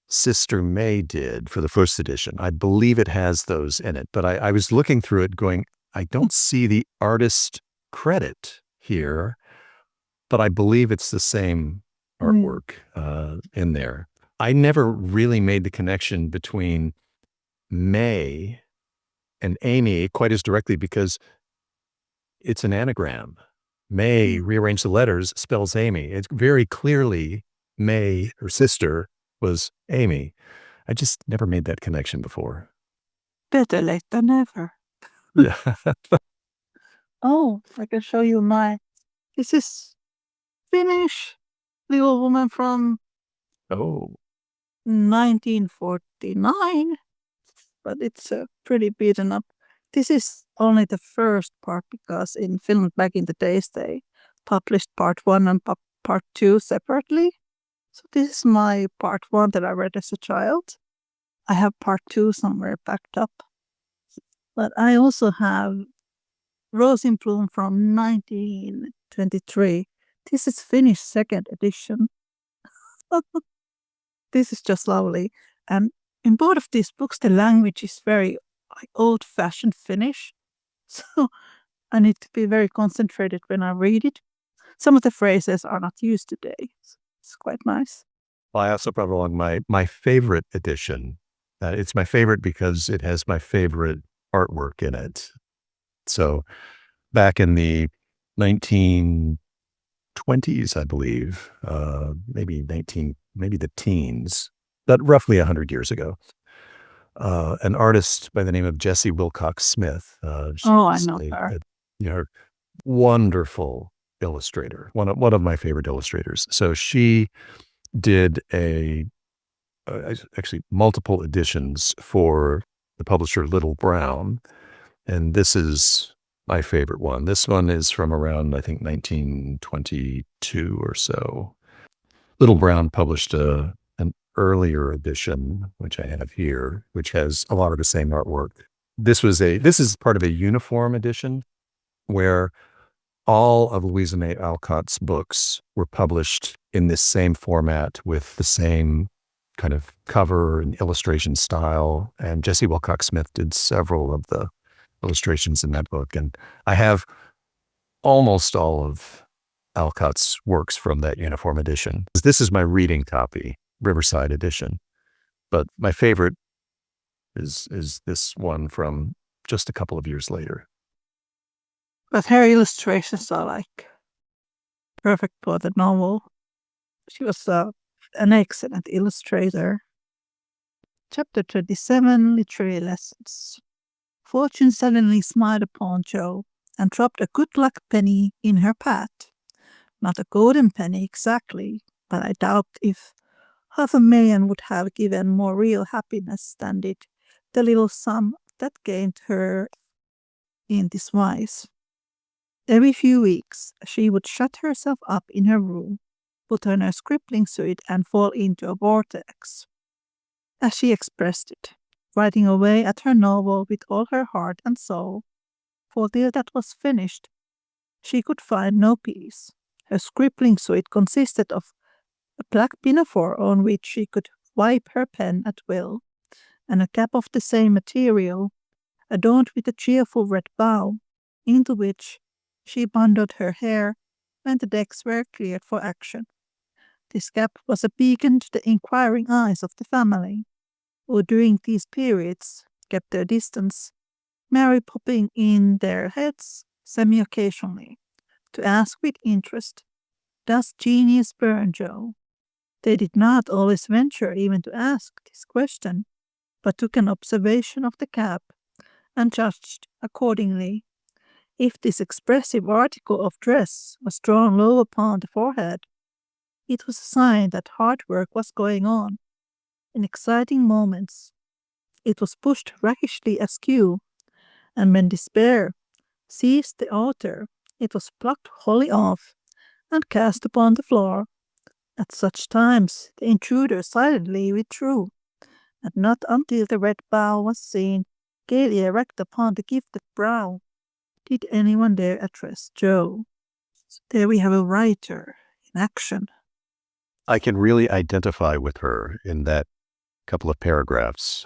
sister May did for the first edition. I believe it has those in it, but I was looking through it going, I don't see the artist credit here, but I believe it's the same artwork in there. I never really made the connection between May and Amy quite as directly because it's an anagram. May, rearrange the letters, spells Amy. It's very clearly May, her sister, was Amy. I just never made that connection before. Better late than never. Yeah. Oh, I can show you my. This is Finnish Little Woman from 1949, but it's pretty beaten up. This is only the first part because in Finland back in the days they published part 1 and part 2 separately. So this is my part 1 that I read as a child. I have part 2 somewhere backed up. But I also have Rose in Bloom from 1923. This is Finnish second edition. This is just lovely. And in both of these books, the language is very like old-fashioned Finnish. So I need to be very concentrated when I read it. Some of the phrases are not used today. It's quite nice. Well, I also brought along my favorite edition. It's my favorite because it has my favorite artwork in it. So back in the 1920s, I believe, maybe the teens, but roughly 100 years ago, an artist by the name of Jessie Wilcox Smith. I know her. Her wonderful illustrator, one of my favorite illustrators. So she did actually multiple editions for the publisher Little Brown, and this is my favorite one. This one is from around, I think, 1922 or so. Little Brown published an earlier edition, which I have here, which has a lot of the same artwork. This is part of a uniform edition where all of Louisa May Alcott's books were published in this same format with the same kind of cover and illustration style. And Jessie Wilcox Smith did several of the illustrations in that book. And I have almost all of Alcott's works from that uniform edition. This is my reading copy, Riverside edition. But my favorite is this one from just a couple of years later. But her illustrations are like perfect for the novel. She was an excellent illustrator. Chapter 27, Literary Lessons. Fortune suddenly smiled upon Jo and dropped a good luck penny in her path. Not a golden penny exactly, but I doubt if 500,000 would have given more real happiness than did the little sum that gained her in this wise. Every few weeks, she would shut herself up in her room, put on her scribbling suit, and fall into a vortex. As she expressed it, writing away at her novel with all her heart and soul, for till that was finished, she could find no peace. Her scribbling suit consisted of a black pinafore on which she could wipe her pen at will, and a cap of the same material, adorned with a cheerful red bow, into which she bundled her hair when the decks were cleared for action. This cap was a beacon to the inquiring eyes of the family, who during these periods kept their distance, Mary popping in their heads semi-occasionally, to ask with interest, "Does genius burn, Jo?" They did not always venture even to ask this question, but took an observation of the cap and judged accordingly. If this expressive article of dress was drawn low upon the forehead, it was a sign that hard work was going on. In exciting moments, it was pushed rakishly askew, and when despair seized the author, it was plucked wholly off and cast upon the floor. At such times, the intruder silently withdrew, and not until the red bow was seen gaily erect upon the gifted brow did anyone dare address Jo. So there we have a writer in action. I can really identify with her in that couple of paragraphs.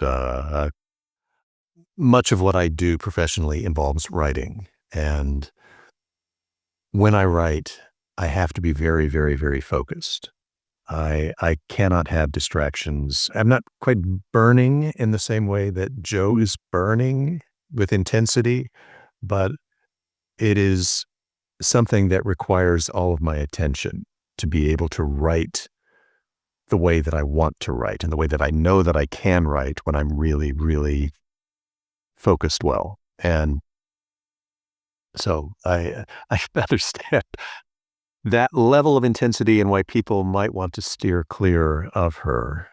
Much of what I do professionally involves writing. And when I write, I have to be very, very, very focused. I cannot have distractions. I'm not quite burning in the same way that Jo is burning with intensity, but it is something that requires all of my attention to be able to write the way that I want to write and the way that I know that I can write when I'm really, really focused well. And so I understand that level of intensity and why people might want to steer clear of her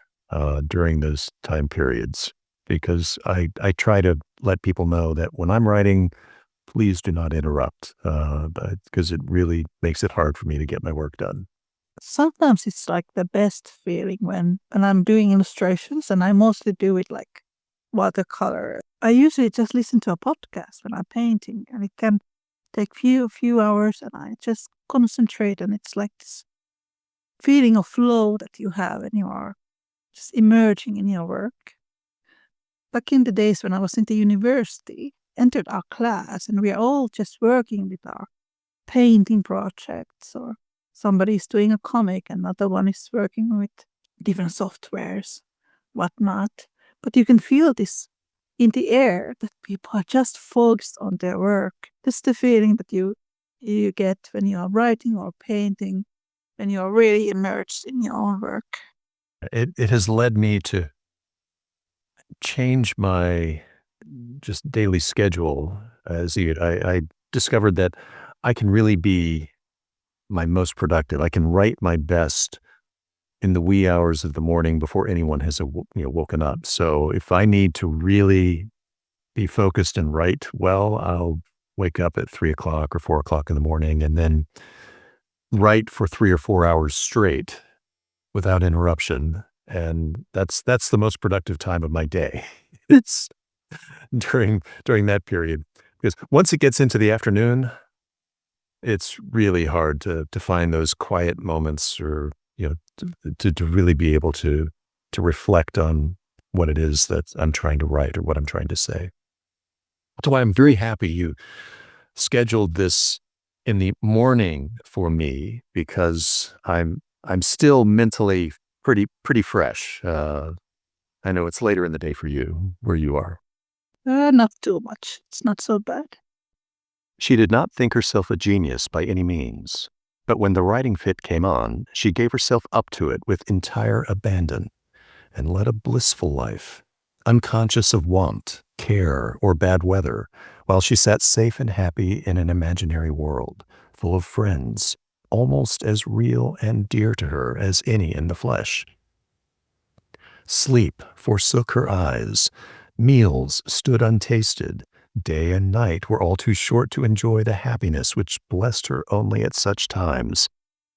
during those time periods, because I try to let people know that when I'm writing, please do not interrupt, because it really makes it hard for me to get my work done. Sometimes it's like the best feeling when I'm doing illustrations, and I mostly do it like watercolor. I usually just listen to a podcast when I'm painting, and it can take few hours, and I just concentrate, and it's like this feeling of flow that you have when you are just emerging in your work. Back in the days when I was in the university, entered our class, and we are all just working with our painting projects, or somebody is doing a comic, another one is working with different softwares, whatnot. But you can feel this in the air that people are just focused on their work. This is the feeling that you get when you are writing or painting, when you are really immersed in your own work. It has led me to change my just daily schedule. I discovered that I can really be my most productive. I can write my best in the wee hours of the morning before anyone has woken up. So if I need to really be focused and write well, I'll wake up at 3 o'clock or 4 o'clock in the morning and then write for 3 or 4 hours straight without interruption. And that's the most productive time of my day. It's during that period, because once it gets into the afternoon, it's really hard to find those quiet moments, or to really be able to reflect on what it is that I'm trying to write or what I'm trying to say. That's why I'm very happy you scheduled this in the morning for me, because I'm still mentally pretty fresh. I know it's later in the day for you where you are. Not too much. It's not so bad. She did not think herself a genius by any means, but when the writing fit came on, she gave herself up to it with entire abandon and led a blissful life, unconscious of want, care, or bad weather, while she sat safe and happy in an imaginary world, full of friends, almost as real and dear to her as any in the flesh. Sleep forsook her eyes, meals stood untasted, day and night were all too short to enjoy the happiness which blessed her only at such times,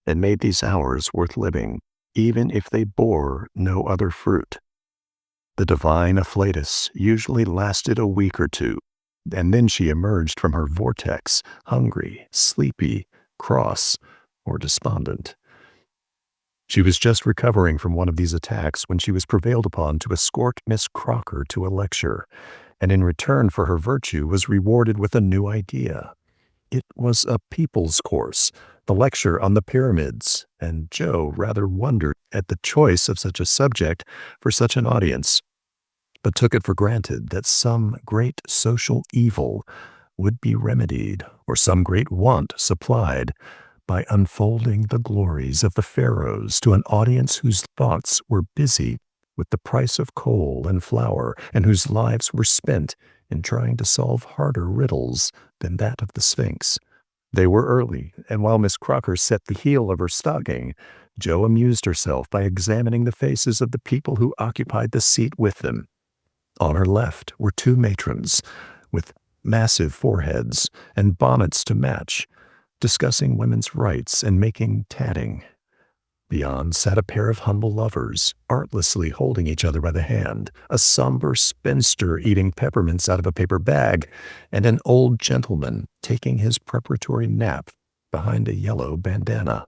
and made these hours worth living, even if they bore no other fruit. The divine afflatus usually lasted a week or two, and then she emerged from her vortex, hungry, sleepy, cross, or despondent. She was just recovering from one of these attacks when she was prevailed upon to escort Miss Crocker to a lecture, and in return for her virtue was rewarded with a new idea. It was a people's course, the lecture on the pyramids, and Joe rather wondered at the choice of such a subject for such an audience, but took it for granted that some great social evil would be remedied, or some great want supplied, by unfolding the glories of the pharaohs to an audience whose thoughts were busy with the price of coal and flour, and whose lives were spent in trying to solve harder riddles than that of the Sphinx. They were early, and while Miss Crocker set the heel of her stocking, Jo amused herself by examining the faces of the people who occupied the seat with them. On her left were two matrons, with massive foreheads and bonnets to match, discussing women's rights and making tatting. Beyond sat a pair of humble lovers, artlessly holding each other by the hand, a somber spinster eating peppermints out of a paper bag, and an old gentleman taking his preparatory nap behind a yellow bandana.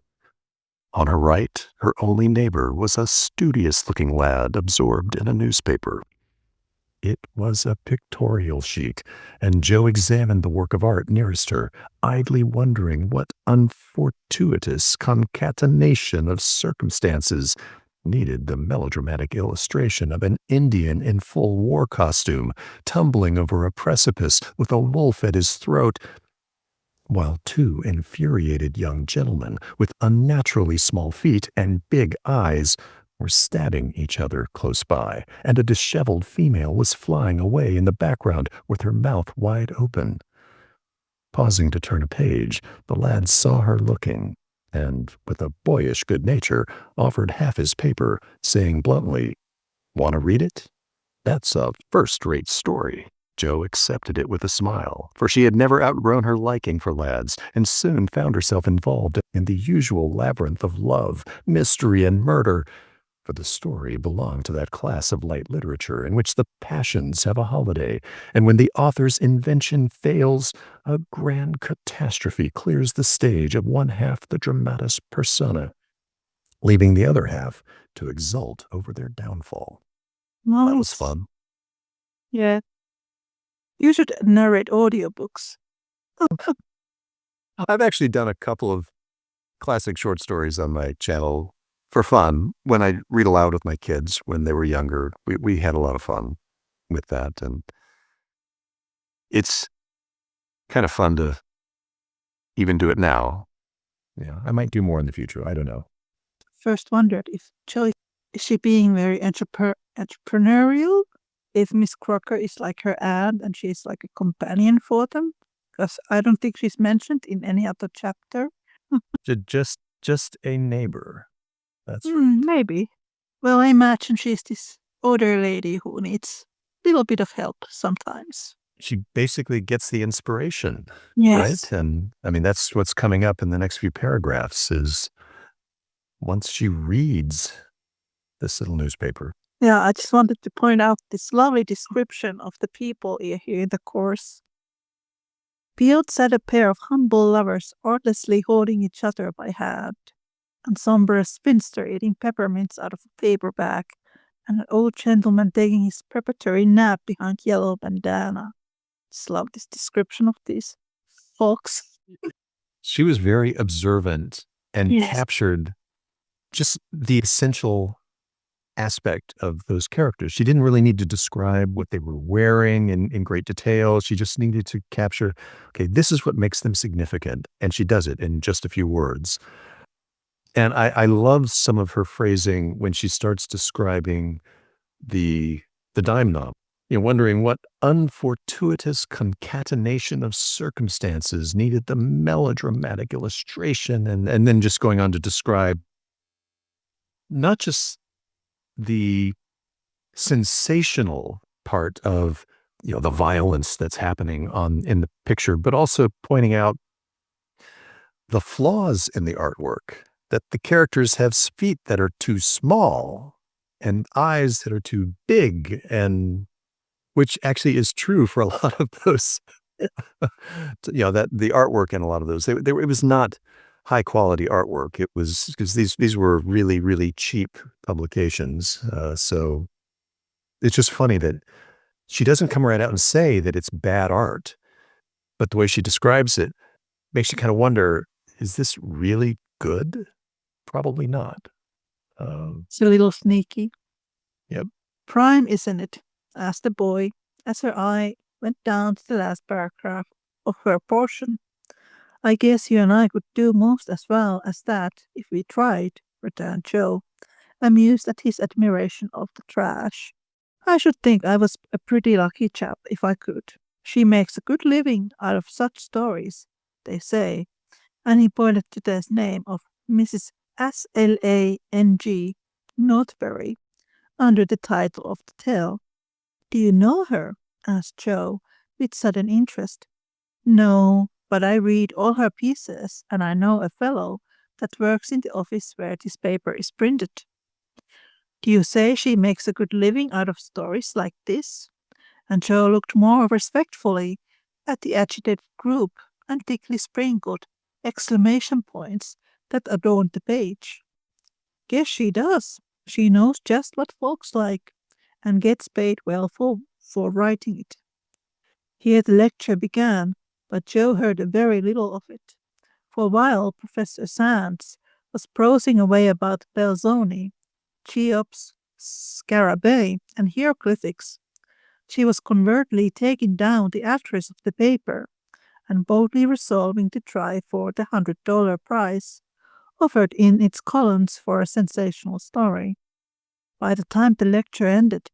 On her right, her only neighbor was a studious-looking lad absorbed in a newspaper. It was a pictorial sheet, and Jo examined the work of art nearest her, idly wondering what unfortuitous concatenation of circumstances needed the melodramatic illustration of an Indian in full war costume, tumbling over a precipice with a wolf at his throat, while two infuriated young gentlemen with unnaturally small feet and big eyes were stabbing each other close by, and a disheveled female was flying away in the background with her mouth wide open. Pausing to turn a page, the lad saw her looking, and, with a boyish good nature, offered half his paper, saying bluntly, "Want to read it? That's a first-rate story." Jo accepted it with a smile, for she had never outgrown her liking for lads, and soon found herself involved in the usual labyrinth of love, mystery, and murder, for the story belonged to that class of light literature in which the passions have a holiday, and when the author's invention fails, a grand catastrophe clears the stage of one half the dramatis persona, leaving the other half to exult over their downfall. That was Nice. fun. Yeah. You should narrate audiobooks. I've actually done a couple of classic short stories on my channel for fun when I read aloud with my kids when they were younger. We had a lot of fun with that, and it's kind of fun to even do it now. Yeah, I might do more in the future. I don't know. First wondered if Joey is she being very entrepreneurial? If Miss Crocker is like her aunt and she's like a companion for them? Because I don't think she's mentioned in any other chapter. Just a neighbor. That's right. Maybe. Well, I imagine she's this older lady who needs a little bit of help sometimes. She basically gets the inspiration, Yes. right? And I mean, that's what's coming up in the next few paragraphs is once she reads this little newspaper. Yeah, I just wanted to point out this lovely description of the people here in the course. Beyond sat a pair of humble lovers artlessly holding each other by hand, and sombre spinster eating peppermints out of a paper bag, and an old gentleman taking his preparatory nap behind yellow bandana. Just love this description of these folks. She was very observant and Yes. captured just the essential aspect of those characters. She didn't really need to describe what they were wearing in great detail. She just needed to capture, okay, this is what makes them significant. And she does it in just a few words. And I love some of her phrasing when she starts describing the dime novel. You know, wondering what unfortuitous concatenation of circumstances needed the melodramatic illustration, and then just going on to describe not just the sensational part of, you know, the violence that's happening in the picture, but also pointing out the flaws in the artwork, that the characters have feet that are too small and eyes that are too big, and which actually is true for a lot of those, you know, that the artwork in a lot of those, it was not high quality artwork. It was because these were really, really cheap publications. So it's just funny that she doesn't come right out and say that it's bad art, but the way she describes it makes you kind of wonder, is this really good? Probably not. It's a little sneaky. Yep. Prime, isn't it? Asked the boy as her eye went down to the last paragraph of her portion. I guess you and I could do most as well as that if we tried, returned Joe, amused at his admiration of the trash. I should think I was a pretty lucky chap if I could. She makes a good living out of such stories, they say, and he pointed to the name of Mrs. S.L.A.N.G. Northberry under the title of the tale. Do you know her? Asked Joe, with sudden interest. No, but I read all her pieces, and I know a fellow that works in the office where this paper is printed. Do you say she makes a good living out of stories like this? And Joe looked more respectfully at the agitated group and thickly sprinkled exclamation points that adorned the page. Guess she does. She knows just what folks like, and gets paid well for writing it. Here the lecture began, but Joe heard very little of it. For while Professor Sands was prosing away about Belzoni, Cheops, Scarabei, and hieroglyphics, she was covertly taking down the address of the paper and boldly resolving to try for the $100 prize offered in its columns for a sensational story. By the time the lecture ended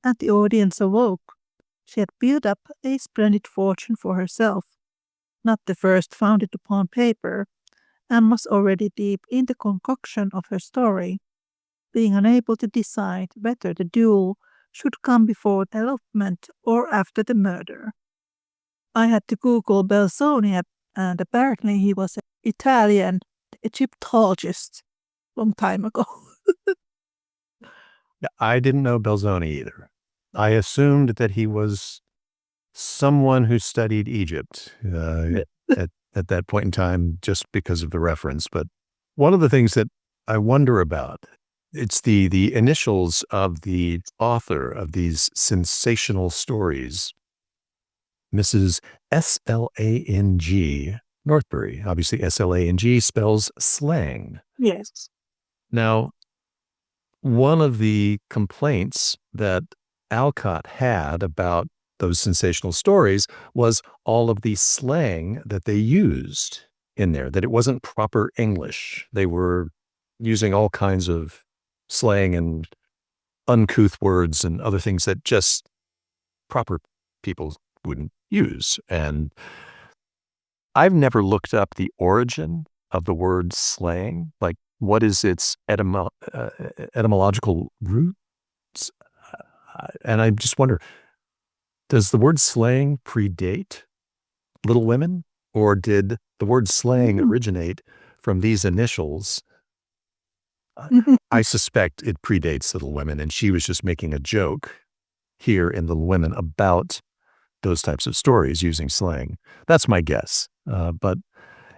and the audience awoke, she had built up a splendid fortune for herself, not the first founded upon paper, and was already deep in the concoction of her story, being unable to decide whether the duel should come before the elopement or after the murder. I had to Google Belzoni, and apparently he was an Italian Egyptologist long time ago. I didn't know Belzoni either. I assumed that he was someone who studied Egypt at that point in time, just because of the reference. But one of the things that I wonder about, it's the initials of the author of these sensational stories, Mrs. S-L-A-N-G Northbury. Obviously, S-L-A-N-G spells slang. Yes. Now, one of the complaints that Alcott had about those sensational stories was all of the slang that they used in there, that it wasn't proper English. They were using all kinds of slang and uncouth words and other things that just proper people wouldn't use. And I've never looked up the origin of the word slang, like what is its etymological roots? And I just wonder, does the word slang predate Little Women, or did the word slang originate from these initials? I suspect it predates Little Women, and she was just making a joke here in Little Women about those types of stories using slang. That's my guess. But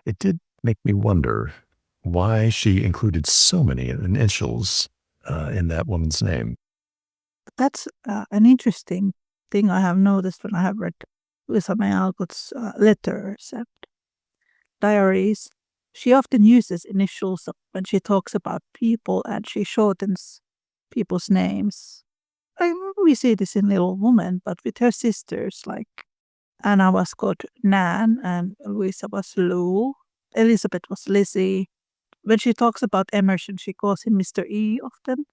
it did make me wonder why she included so many initials in that woman's name. That's an interesting thing I have noticed when I have read Louisa May Alcott's letters and diaries. She often uses initials when she talks about people, and she shortens people's names. We see this in Little Woman, but with her sisters, like Anna was called Nan and Louisa was Lou. Elizabeth was Lizzie. When she talks about Emerson, she calls him Mr. E often.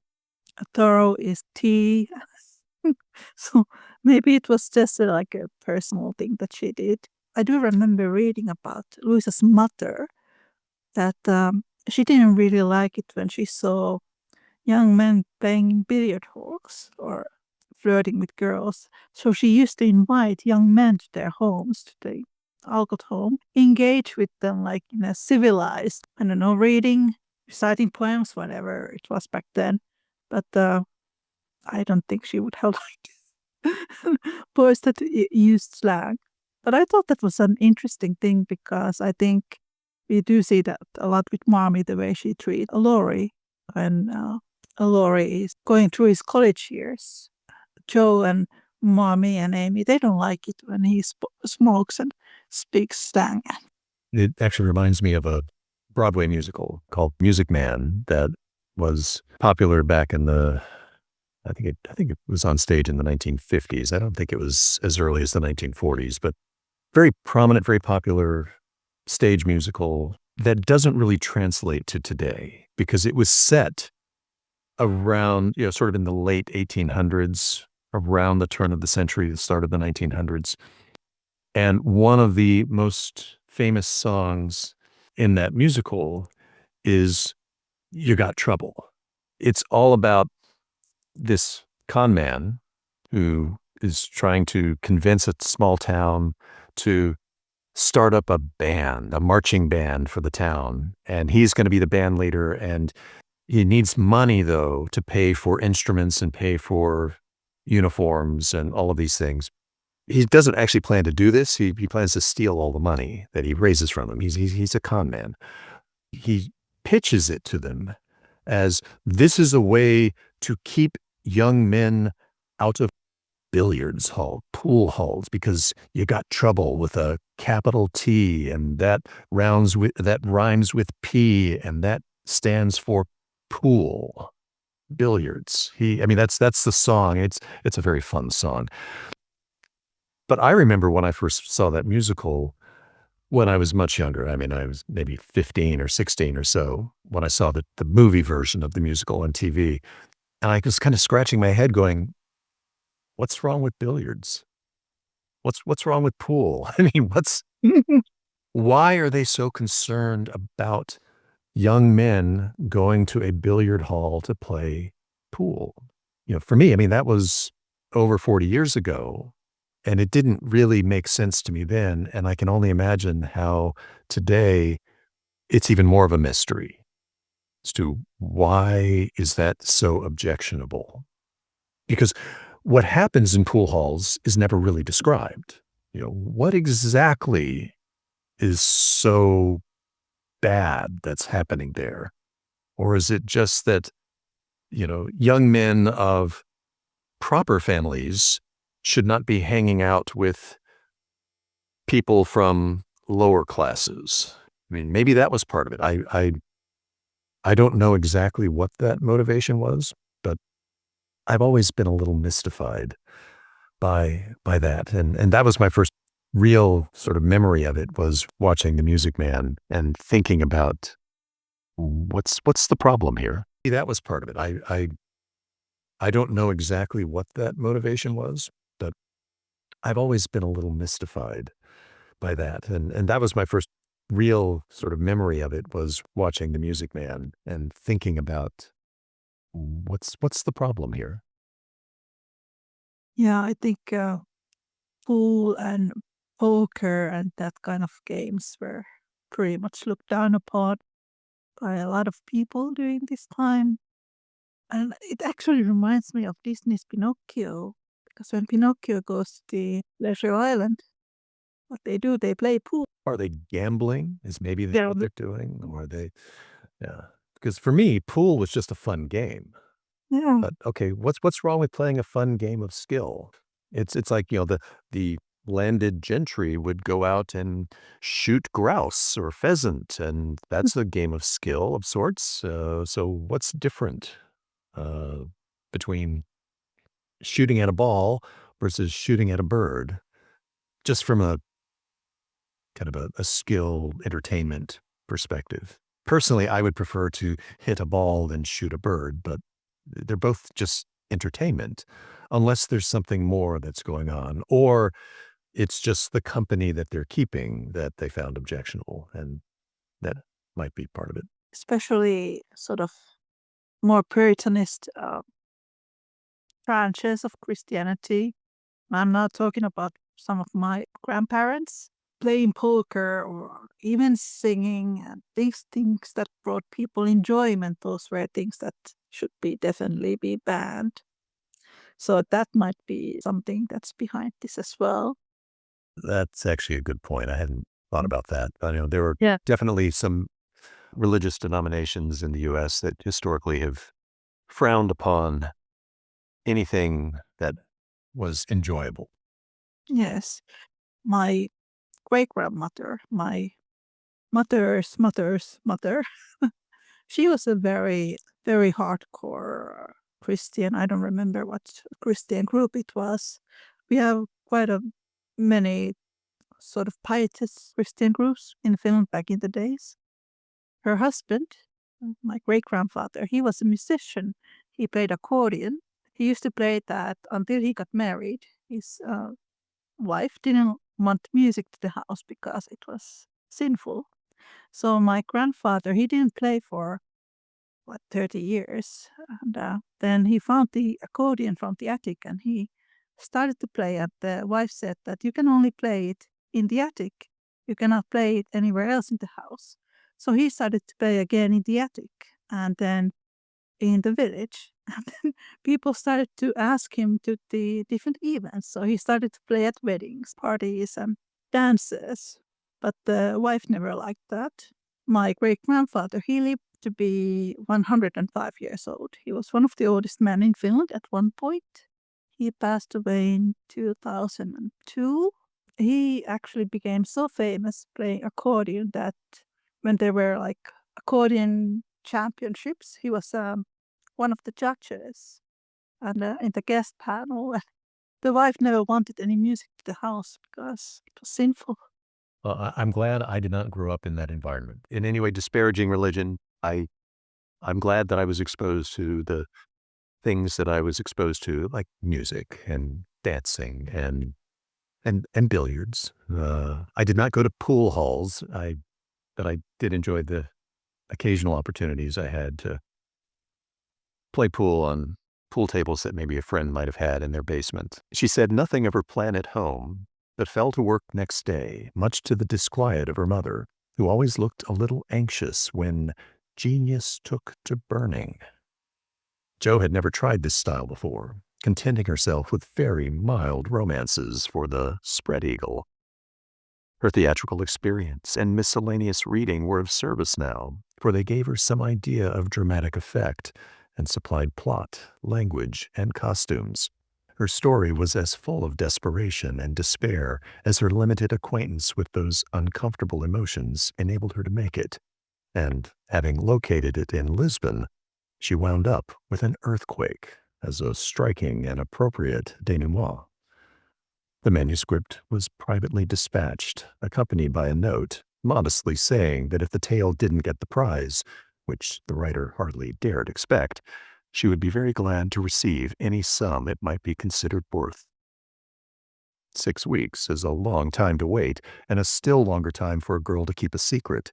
Thoreau is T. So maybe it was just like a personal thing that she did. I do remember reading about Louisa's mother that she didn't really like it when she saw young men playing in billiard halls or flirting with girls. So she used to invite young men to their homes, to the Alcott home, engage with them like in a civilized, I don't know, reading, reciting poems, whatever it was back then. But I don't think she would have liked boys that used slang. But I thought that was an interesting thing because I think we do see that a lot with Mommy, the way she treats Laurie when Laurie is going through his college years. Joe and Mommy and Amy, they don't like it when he smokes and speaks slang. It actually reminds me of a Broadway musical called Music Man that was popular back in the, I think it was on stage in the 1950s. I don't think it was as early as the 1940s, but very prominent, very popular stage musical that doesn't really translate to today because it was set around, sort of in the late 1800s, around the turn of the century, the start of the 1900s. And one of the most famous songs in that musical is You Got Trouble. It's all about this con man who is trying to convince a small town to start up a band, a marching band for the town. And he's going to be the band leader. And he needs money, though, to pay for instruments and pay for uniforms and all of these things. He doesn't actually plan to do this. He plans to steal all the money that he raises from them. He's a con man. He pitches it to them as this is a way to keep young men out of billiards hall, pool halls, because you got trouble with a capital T, and that rhymes with P, and that stands for pool, billiards. That's the song. It's a very fun song. But I remember when I first saw that musical when I was much younger. I was maybe 15 or 16 or so when I saw the movie version of the musical on TV. And I was kind of scratching my head going, what's wrong with billiards? What's wrong with pool? Why are they so concerned about young men going to a billiard hall to play pool? For me, that was over 40 years ago, and it didn't really make sense to me then. And I can only imagine how today it's even more of a mystery. as to why is that so objectionable? Because what happens in pool halls is never really described. What exactly is so bad that's happening there? Or is it just that, young men of proper families should not be hanging out with people from lower classes? I mean, maybe that was part of it. I don't know exactly what that motivation was, but I've always been a little mystified by that. And that was my first real sort of memory of it, was watching The Music Man and thinking about what's the problem here? That was part of it. I don't know exactly what that motivation was, but I've always been a little mystified by that. And that was my first real sort of memory of it, was watching The Music Man and thinking about what's the problem here? Yeah, I think pool and poker and that kind of games were pretty much looked down upon by a lot of people during this time. And it actually reminds me of Disney's Pinocchio, because when Pinocchio goes to the leisure island, what they do, they play pool. Are they gambling is maybe They're what on the they're doing? Or are they, yeah. Because for me, pool was just a fun game. yeah, But, okay, what's wrong with playing a fun game of skill? It's like, the landed gentry would go out and shoot grouse or pheasant, and that's a game of skill of sorts. So what's different, uh, between shooting at a ball versus shooting at a bird? Just from a kind of a skill entertainment perspective. Personally, I would prefer to hit a ball than shoot a bird, but they're both just entertainment, unless there's something more that's going on, or it's just the company that they're keeping that they found objectionable, and that might be part of it. especially sort of more Puritanist branches of Christianity. I'm not talking about some of my grandparents playing poker or even singing and these things that brought people enjoyment. Those were things that should be definitely be banned. So that might be something that's behind this as well. That's actually a good point. I hadn't thought Mm. about that. There were Yeah. definitely some religious denominations in the US that historically have frowned upon anything that was enjoyable. Yes. My great grandmother, my mother's mother's mother, she was a very, very hardcore Christian. I don't remember what Christian group it was. We have quite a many sort of pietist Christian groups in Finland back in the days. Her husband, my great grandfather, he was a musician. He played accordion. He used to play that until he got married. His wife didn't want music to the house because it was sinful. So my grandfather, he didn't play for what 30 years, and then he found the accordion from the attic, and he started to play. And the wife said that you can only play it in the attic. You cannot play it anywhere else in the house. So he started to play again in the attic, and then in the village. And then people started to ask him to the different events. So he started to play at weddings, parties, and dances. But the wife never liked that. My great grandfather, he lived to be 105 years old. He was one of the oldest men in Finland at one point. He passed away in 2002. He actually became so famous playing accordion that when there were like accordion championships, he was one of the judges and in the guest panel. The wife never wanted any music to the house because it was sinful. Well, I'm glad I did not grow up in that environment. In any way disparaging religion, I'm glad that I was exposed to the things that I was exposed to, like music and dancing and billiards. I did not go to pool halls. But I did enjoy the occasional opportunities I had to play pool on pool tables that maybe a friend might have had in their basement. She said nothing of her plan at home, but fell to work next day, much to the disquiet of her mother, who always looked a little anxious when genius took to burning. Jo had never tried this style before, contenting herself with very mild romances for the spread eagle. Her theatrical experience and miscellaneous reading were of service now, for they gave her some idea of dramatic effect and supplied plot, language, and costumes. Her story was as full of desperation and despair as her limited acquaintance with those uncomfortable emotions enabled her to make it. And, having located it in Lisbon, she wound up with an earthquake as a striking and appropriate denouement. The manuscript was privately dispatched, accompanied by a note, modestly saying that if the tale didn't get the prize, which the writer hardly dared expect, she would be very glad to receive any sum it might be considered worth. 6 weeks is a long time to wait, and a still longer time for a girl to keep a secret.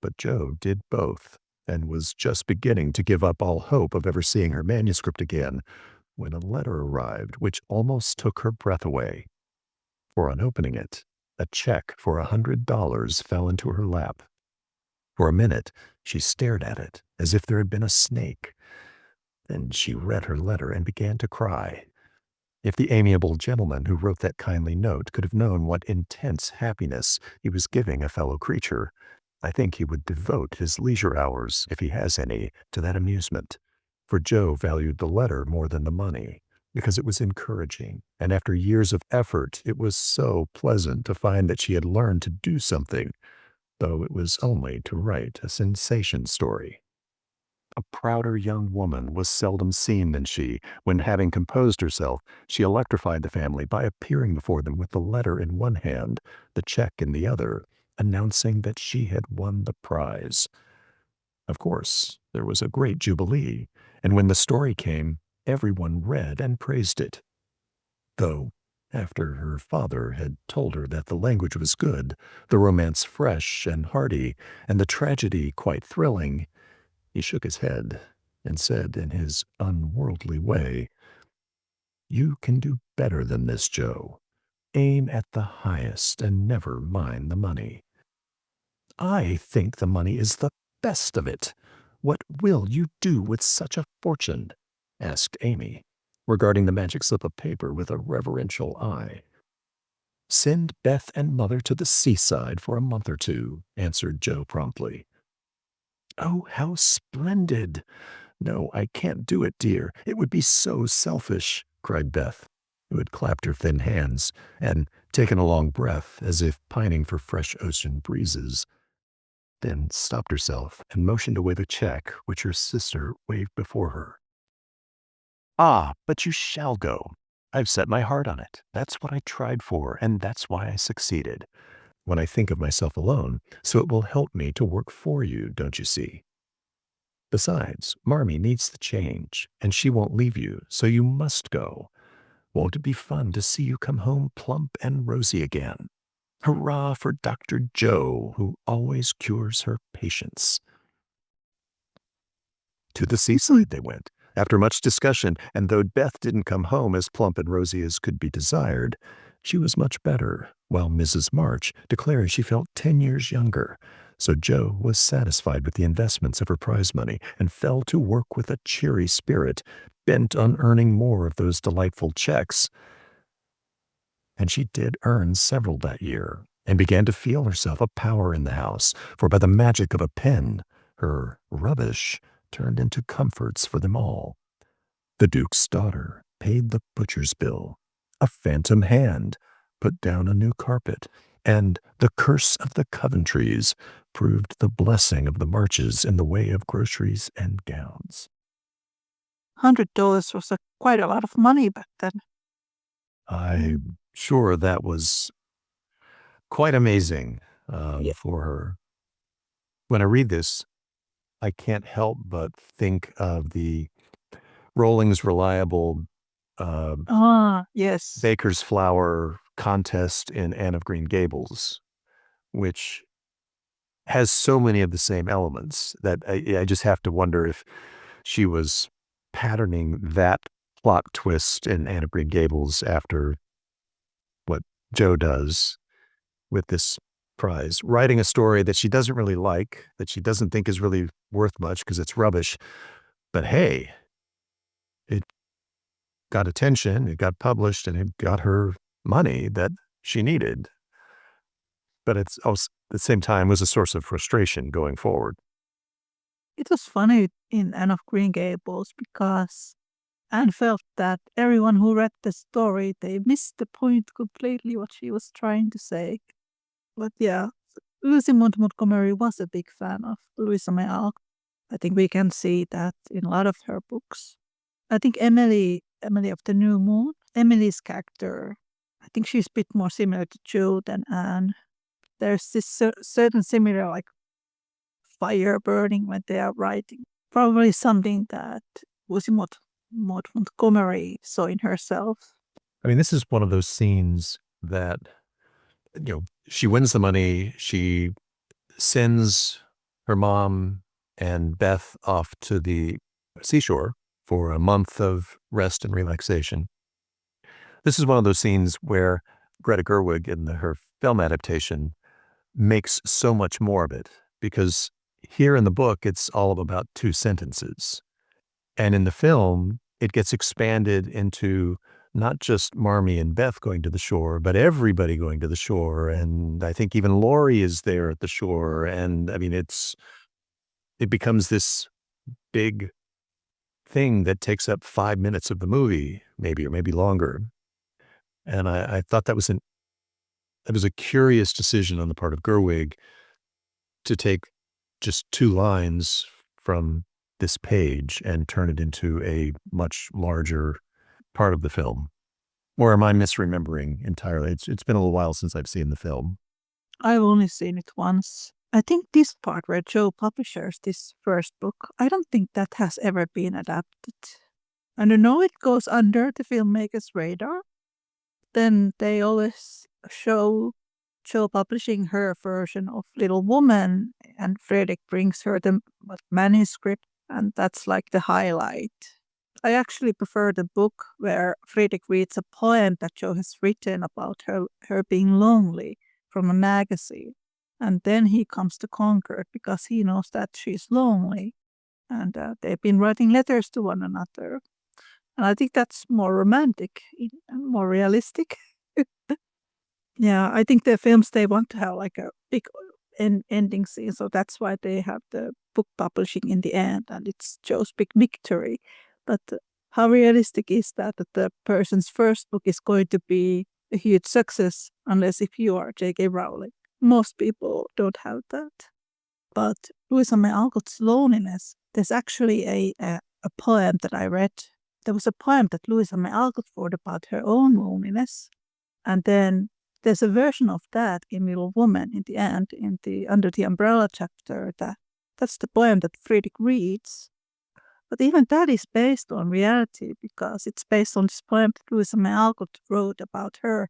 But Jo did both, and was just beginning to give up all hope of ever seeing her manuscript again, when a letter arrived which almost took her breath away. For on opening it, a check for $100 fell into her lap. For a minute, she stared at it as if there had been a snake. Then she read her letter and began to cry. If the amiable gentleman who wrote that kindly note could have known what intense happiness he was giving a fellow creature, I think he would devote his leisure hours, if he has any, to that amusement. For Jo valued the letter more than the money, because it was encouraging, and after years of effort, it was so pleasant to find that she had learned to do something, though it was only to write a sensation story. A prouder young woman was seldom seen than she, when, having composed herself, she electrified the family by appearing before them with the letter in one hand, the check in the other, announcing that she had won the prize. Of course, there was a great jubilee, and when the story came, everyone read and praised it. Though, after her father had told her that the language was good, the romance fresh and hearty, and the tragedy quite thrilling, he shook his head and said in his unworldly way, "You can do better than this, Jo. Aim at the highest and never mind the money." "I think the money is the best of it. What will you do with such a fortune?" asked Amy, regarding the magic slip of paper with a reverential eye. "Send Beth and Mother to the seaside for a month or two," answered Jo promptly. "Oh, how splendid! No, I can't do it, dear. It would be so selfish," cried Beth, who had clapped her thin hands and taken a long breath as if pining for fresh ocean breezes, then stopped herself and motioned away the check which her sister waved before her. "Ah, but you shall go. I've set my heart on it. That's what I tried for, and that's why I succeeded. When I think of myself alone, so it will help me to work for you, don't you see? Besides, Marmee needs the change, and she won't leave you, so you must go. Won't it be fun to see you come home plump and rosy again? Hurrah for Dr. Jo, who always cures her patients." To the seaside they went, after much discussion, and though Beth didn't come home as plump and rosy as could be desired, she was much better, while Mrs. March declared she felt 10 years younger. So Jo was satisfied with the investments of her prize money and fell to work with a cheery spirit, bent on earning more of those delightful checks. And she did earn several that year, and began to feel herself a power in the house, for by the magic of a pen, her rubbish turned into comforts for them all. The Duke's daughter paid the butcher's bill, a phantom hand put down a new carpet, and the curse of the Coventrys proved the blessing of the Marches in the way of groceries and gowns. $100 was quite a lot of money back then. I'm sure that was quite amazing Yeah. for her. When I read this, I can't help but think of the Rolling's Reliable Yes. Baker's Flour contest in Anne of Green Gables, which has so many of the same elements that I just have to wonder if she was patterning that plot twist in Anne of Green Gables after what Jo does with this prize, writing a story that she doesn't really like, that she doesn't think is really worth much because it's rubbish. But hey, it got attention, it got published, and it got her money that she needed. But it's also, at the same time, was a source of frustration going forward. It was funny in Anne of Green Gables because Anne felt that everyone who read the story, they missed the point completely what she was trying to say. But yeah, Lucy Maud Montgomery was a big fan of Louisa May Alcott. I think we can see that in a lot of her books. I think Emily of the New Moon, Emily's character, I think she's a bit more similar to Jo than Anne. There's this certain similar like fire burning when they are writing. Probably something that Lucy Maud Montgomery saw in herself. I mean, this is one of those scenes that, she wins the money, she sends her mom and Beth off to the seashore for a month of rest and relaxation. This is one of those scenes where Greta Gerwig in her film adaptation makes so much more of it, because here in the book, it's all of about 2 sentences. And in the film, it gets expanded into not just Marmee and Beth going to the shore, but everybody going to the shore. And I think even Laurie is there at the shore. And I mean, it becomes this big thing that takes up 5 minutes of the movie, maybe, or maybe longer. And I thought that was a curious decision on the part of Gerwig to take just 2 lines from this page and turn it into a much larger part of the film. Or am I misremembering entirely? It's been a little while since I've seen the film. I've only seen it once. I think this part where Jo publishes this first book, I don't think that has ever been adapted. And I know it goes under the filmmaker's radar. Then they always show Jo publishing her version of Little Woman, and Fredrik brings her the manuscript, and that's like the highlight. I actually prefer the book where Fredrik reads a poem that Jo has written about her being lonely from a magazine. And then he comes to Concord because he knows that she's lonely. And they've been writing letters to one another. And I think that's more romantic and more realistic. Yeah, I think the films, they want to have like a big ending scene. So that's why they have the book publishing in the end. And it's Jo's big victory. But how realistic is that the person's first book is going to be a huge success unless if you are J.K. Rowling? Most people don't have that. But Louisa May Alcott's loneliness, there's actually a poem that I read. There was a poem that Louisa May Alcott wrote about her own loneliness. And then there's a version of that in Little Woman in the end, in the Under the Umbrella chapter. That's the poem that Fredrik reads. But even that is based on reality because it's based on this poem that Louisa May Alcott wrote about her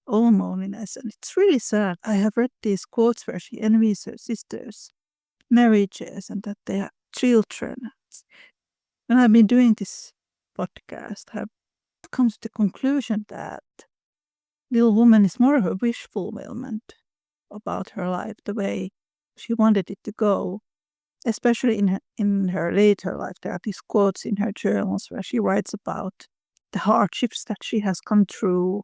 own loneliness. And it's really sad. I have read these quotes where she envies her sisters' marriages and that they have children. And I've been doing this podcast, I've come to the conclusion that Little Woman is more of a wish fulfillment about her life, the way she wanted it to go. Especially in her later life, there are these quotes in her journals where she writes about the hardships that she has come through,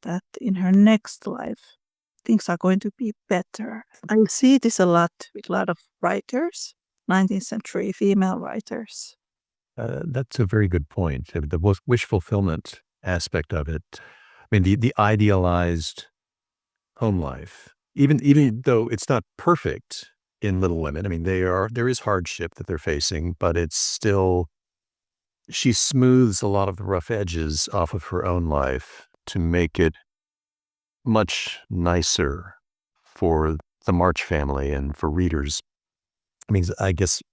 that in her next life, things are going to be better. I see this a lot with a lot of writers, 19th century female writers. That's a very good point. The wish fulfillment aspect of it. I mean, the idealized home life, even though it's not perfect in Little Women. I mean, there is hardship that they're facing, but it's still, she smooths a lot of the rough edges off of her own life to make it much nicer for the March family and for readers. I mean, I guess,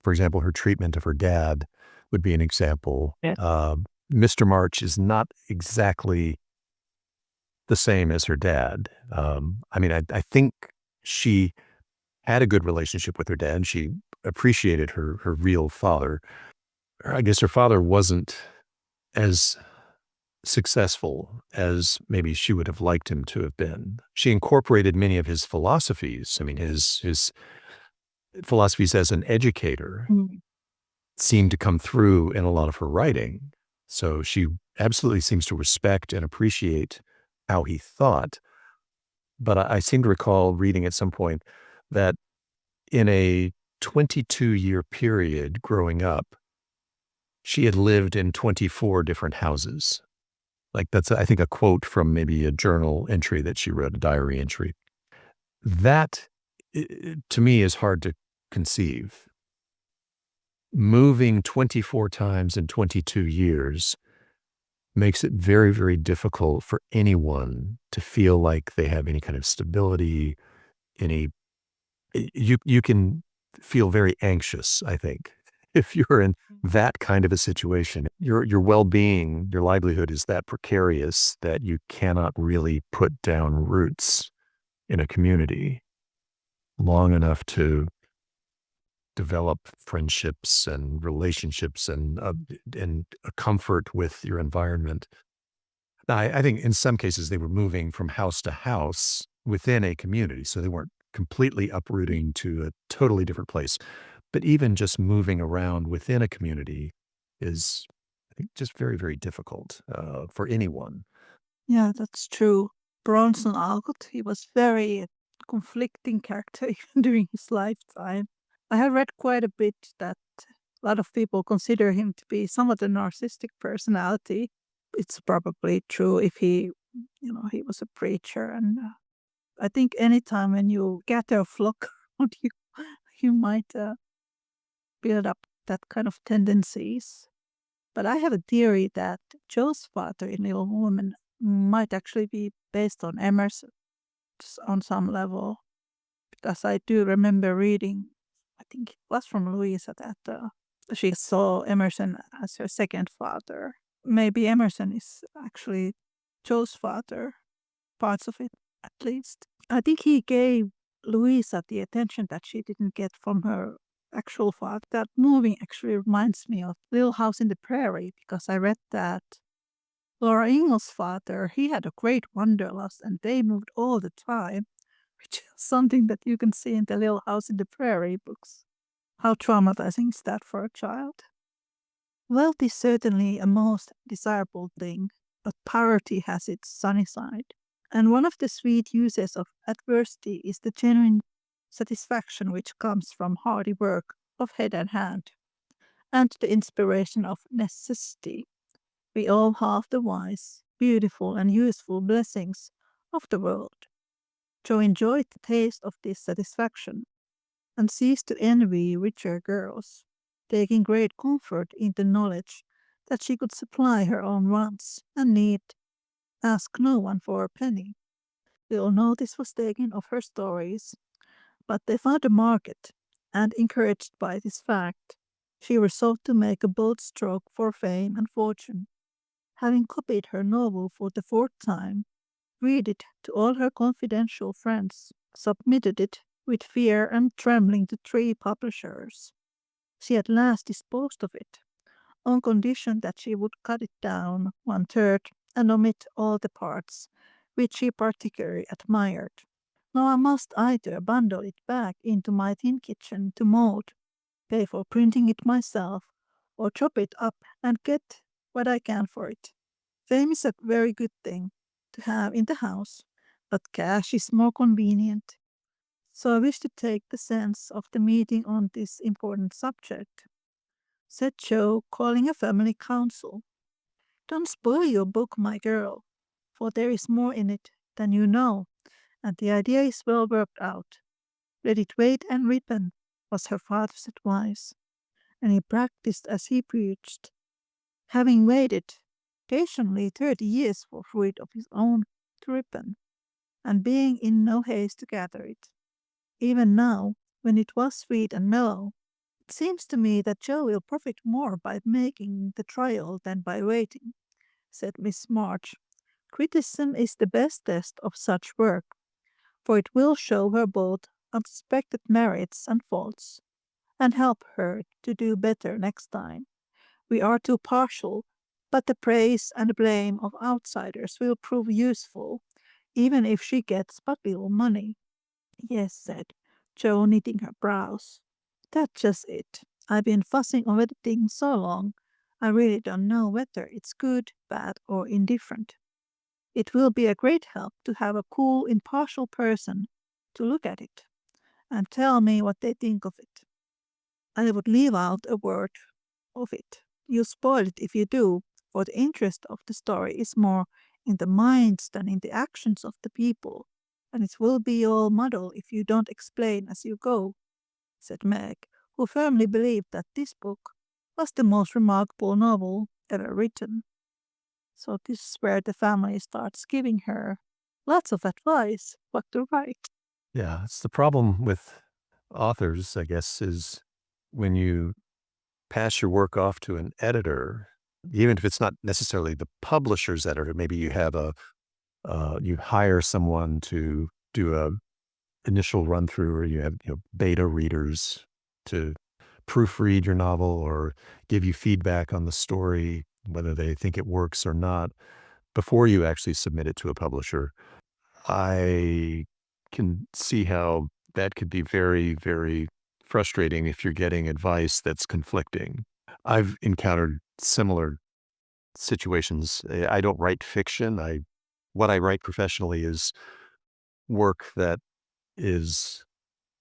for example, her treatment of her dad would be an example. Yeah. Mr. March is not exactly the same as her dad. I mean, I think she had a good relationship with her dad. She appreciated her real father. I guess her father wasn't as successful as maybe she would have liked him to have been. She incorporated many of his philosophies. I mean, his philosophies as an educator Mm. seem to come through in a lot of her writing. So she absolutely seems to respect and appreciate how he thought. But I seem to recall reading at some point that in a 22-year period growing up, she had lived in 24 different houses. Like that's, I think, a quote from maybe a journal entry that she wrote, a diary entry. That, to me, is hard to conceive. Moving 24 times in 22 years makes it very, very difficult for anyone to feel like they have any kind of stability, any you can feel very anxious, I think, if you're in that kind of a situation. Your well-being, your livelihood is that precarious that you cannot really put down roots in a community long enough to develop friendships and relationships and a comfort with your environment. Now, I think in some cases they were moving from house to house within a community, so they weren't completely uprooting to a totally different place. But even just moving around within a community is, I think, just very, very difficult for anyone. Yeah, that's true. Bronson Alcott, he was very conflicting character even during his lifetime. I have read quite a bit that a lot of people consider him to be somewhat a narcissistic personality. It's probably true if he was a preacher. And I think anytime when you gather a flock around you, you might build up that kind of tendencies. But I have a theory that Joe's father in Little Woman might actually be based on Emerson on some level, because I do remember reading, I think it was from Louisa, that she saw Emerson as her second father. Maybe Emerson is actually Joe's father, parts of it at least. I think he gave Louisa the attention that she didn't get from her actual father. That movie actually reminds me of Little House in the Prairie, because I read that Laura Ingalls' father, he had a great wanderlust and they moved all the time, which is something that you can see in the Little House in the Prairie books. How traumatizing is that for a child? Wealth is certainly a most desirable thing, but poverty has its sunny side. And one of the sweet uses of adversity is the genuine satisfaction which comes from hardy work of head and hand, and the inspiration of necessity. We all have the wise, beautiful, and useful blessings of the world. Joe enjoyed the taste of this satisfaction, and ceased to envy richer girls, taking great comfort in the knowledge that she could supply her own wants and need ask no one for a penny. Little notice was taken of her stories, but they found a market, and encouraged by this fact, she resolved to make a bold stroke for fame and fortune. Having copied her novel for the fourth time, read it to all her confidential friends, submitted it with fear and trembling to three publishers. She at last disposed of it, on condition that she would cut it down one third and omit all the parts which she particularly admired. Now I must either bundle it back into my tin kitchen to mold, pay for printing it myself, or chop it up and get what I can for it. Fame is a very good thing to have in the house, but cash is more convenient. So I wish to take the sense of the meeting on this important subject, said Joe, calling a family council. Don't spoil your book, my girl, for there is more in it than you know, and the idea is well worked out. Let it wait and ripen, was her father's advice, and he practiced as he preached, having waited patiently 30 years for fruit of his own to ripen, and being in no haste to gather it. Even now, when it was sweet and mellow, it seems to me that Joe will profit more by making the trial than by waiting, said Miss March. Criticism is the best test of such work, for it will show her both unsuspected merits and faults, and help her to do better next time. We are too partial But the praise and blame of outsiders will prove useful, even if she gets but little money. Yes, said Jo, knitting her brows. That's just it. I've been fussing over the thing so long, I really don't know whether it's good, bad, or indifferent. It will be a great help to have a cool, impartial person to look at it and tell me what they think of it. I would leave out a word of it. You spoil it if you do, for the interest of the story is more in the minds than in the actions of the people, and it will be all muddle if you don't explain as you go, said Meg, who firmly believed that this book was the most remarkable novel ever written. So this is where the family starts giving her lots of advice what to write. Yeah, it's the problem with authors, I guess, is when you pass your work off to an editor, even if it's not necessarily the publisher's editor, maybe you have you hire someone to do a initial run through, or you have, beta readers to proofread your novel or give you feedback on the story, whether they think it works or not, before you actually submit it to a publisher. I can see how that could be very, very frustrating if you're getting advice that's conflicting. I've encountered similar situations. I don't write fiction. What I write professionally is work that is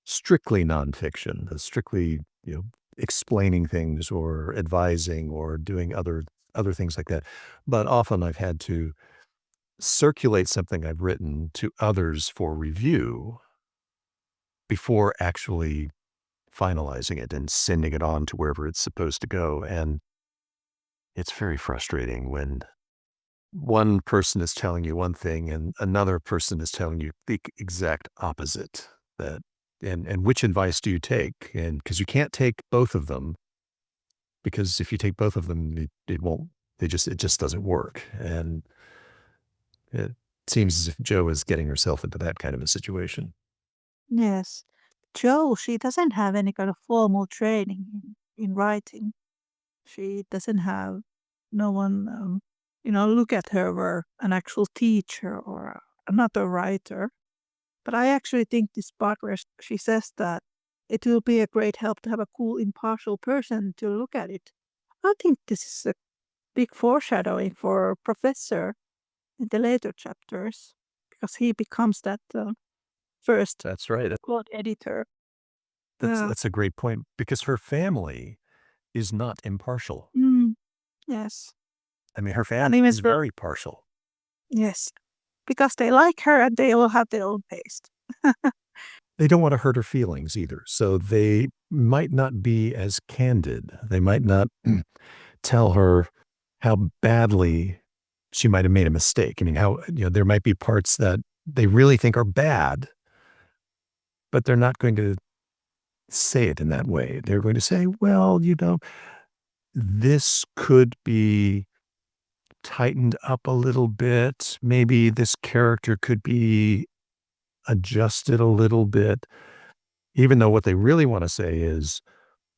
strictly nonfiction, strictly, explaining things or advising or doing other things like that. But often I've had to circulate something I've written to others for review before actually finalizing it and sending it on to wherever it's supposed to go. And it's very frustrating when one person is telling you one thing and another person is telling you the exact opposite. That and which advice do you take? And because you can't take both of them, because if you take both of them, it won't. It just doesn't work. And it seems as if Jo is getting herself into that kind of a situation. Yes. Jo, she doesn't have any kind of formal training in writing. She doesn't have no one, look at her or an actual teacher or another writer. But I actually think this part where she says that it will be a great help to have a cool, impartial person to look at it. I think this is a big foreshadowing for Professor in the later chapters because he becomes that first That's right. quote editor. That's Yeah. that's a great point because her family is not impartial. Mm, yes. I mean, her And family even is very partial. yes, because they like her and they all have their own taste. They don't want to hurt her feelings either, so they might not be as candid. They might not tell her how badly she might have made a mistake. I mean, how, there might be parts that they really think are bad, but they're not going to say it in that way. They're going to say, well, this could be tightened up a little bit. Maybe this character could be adjusted a little bit, even though what they really want to say is,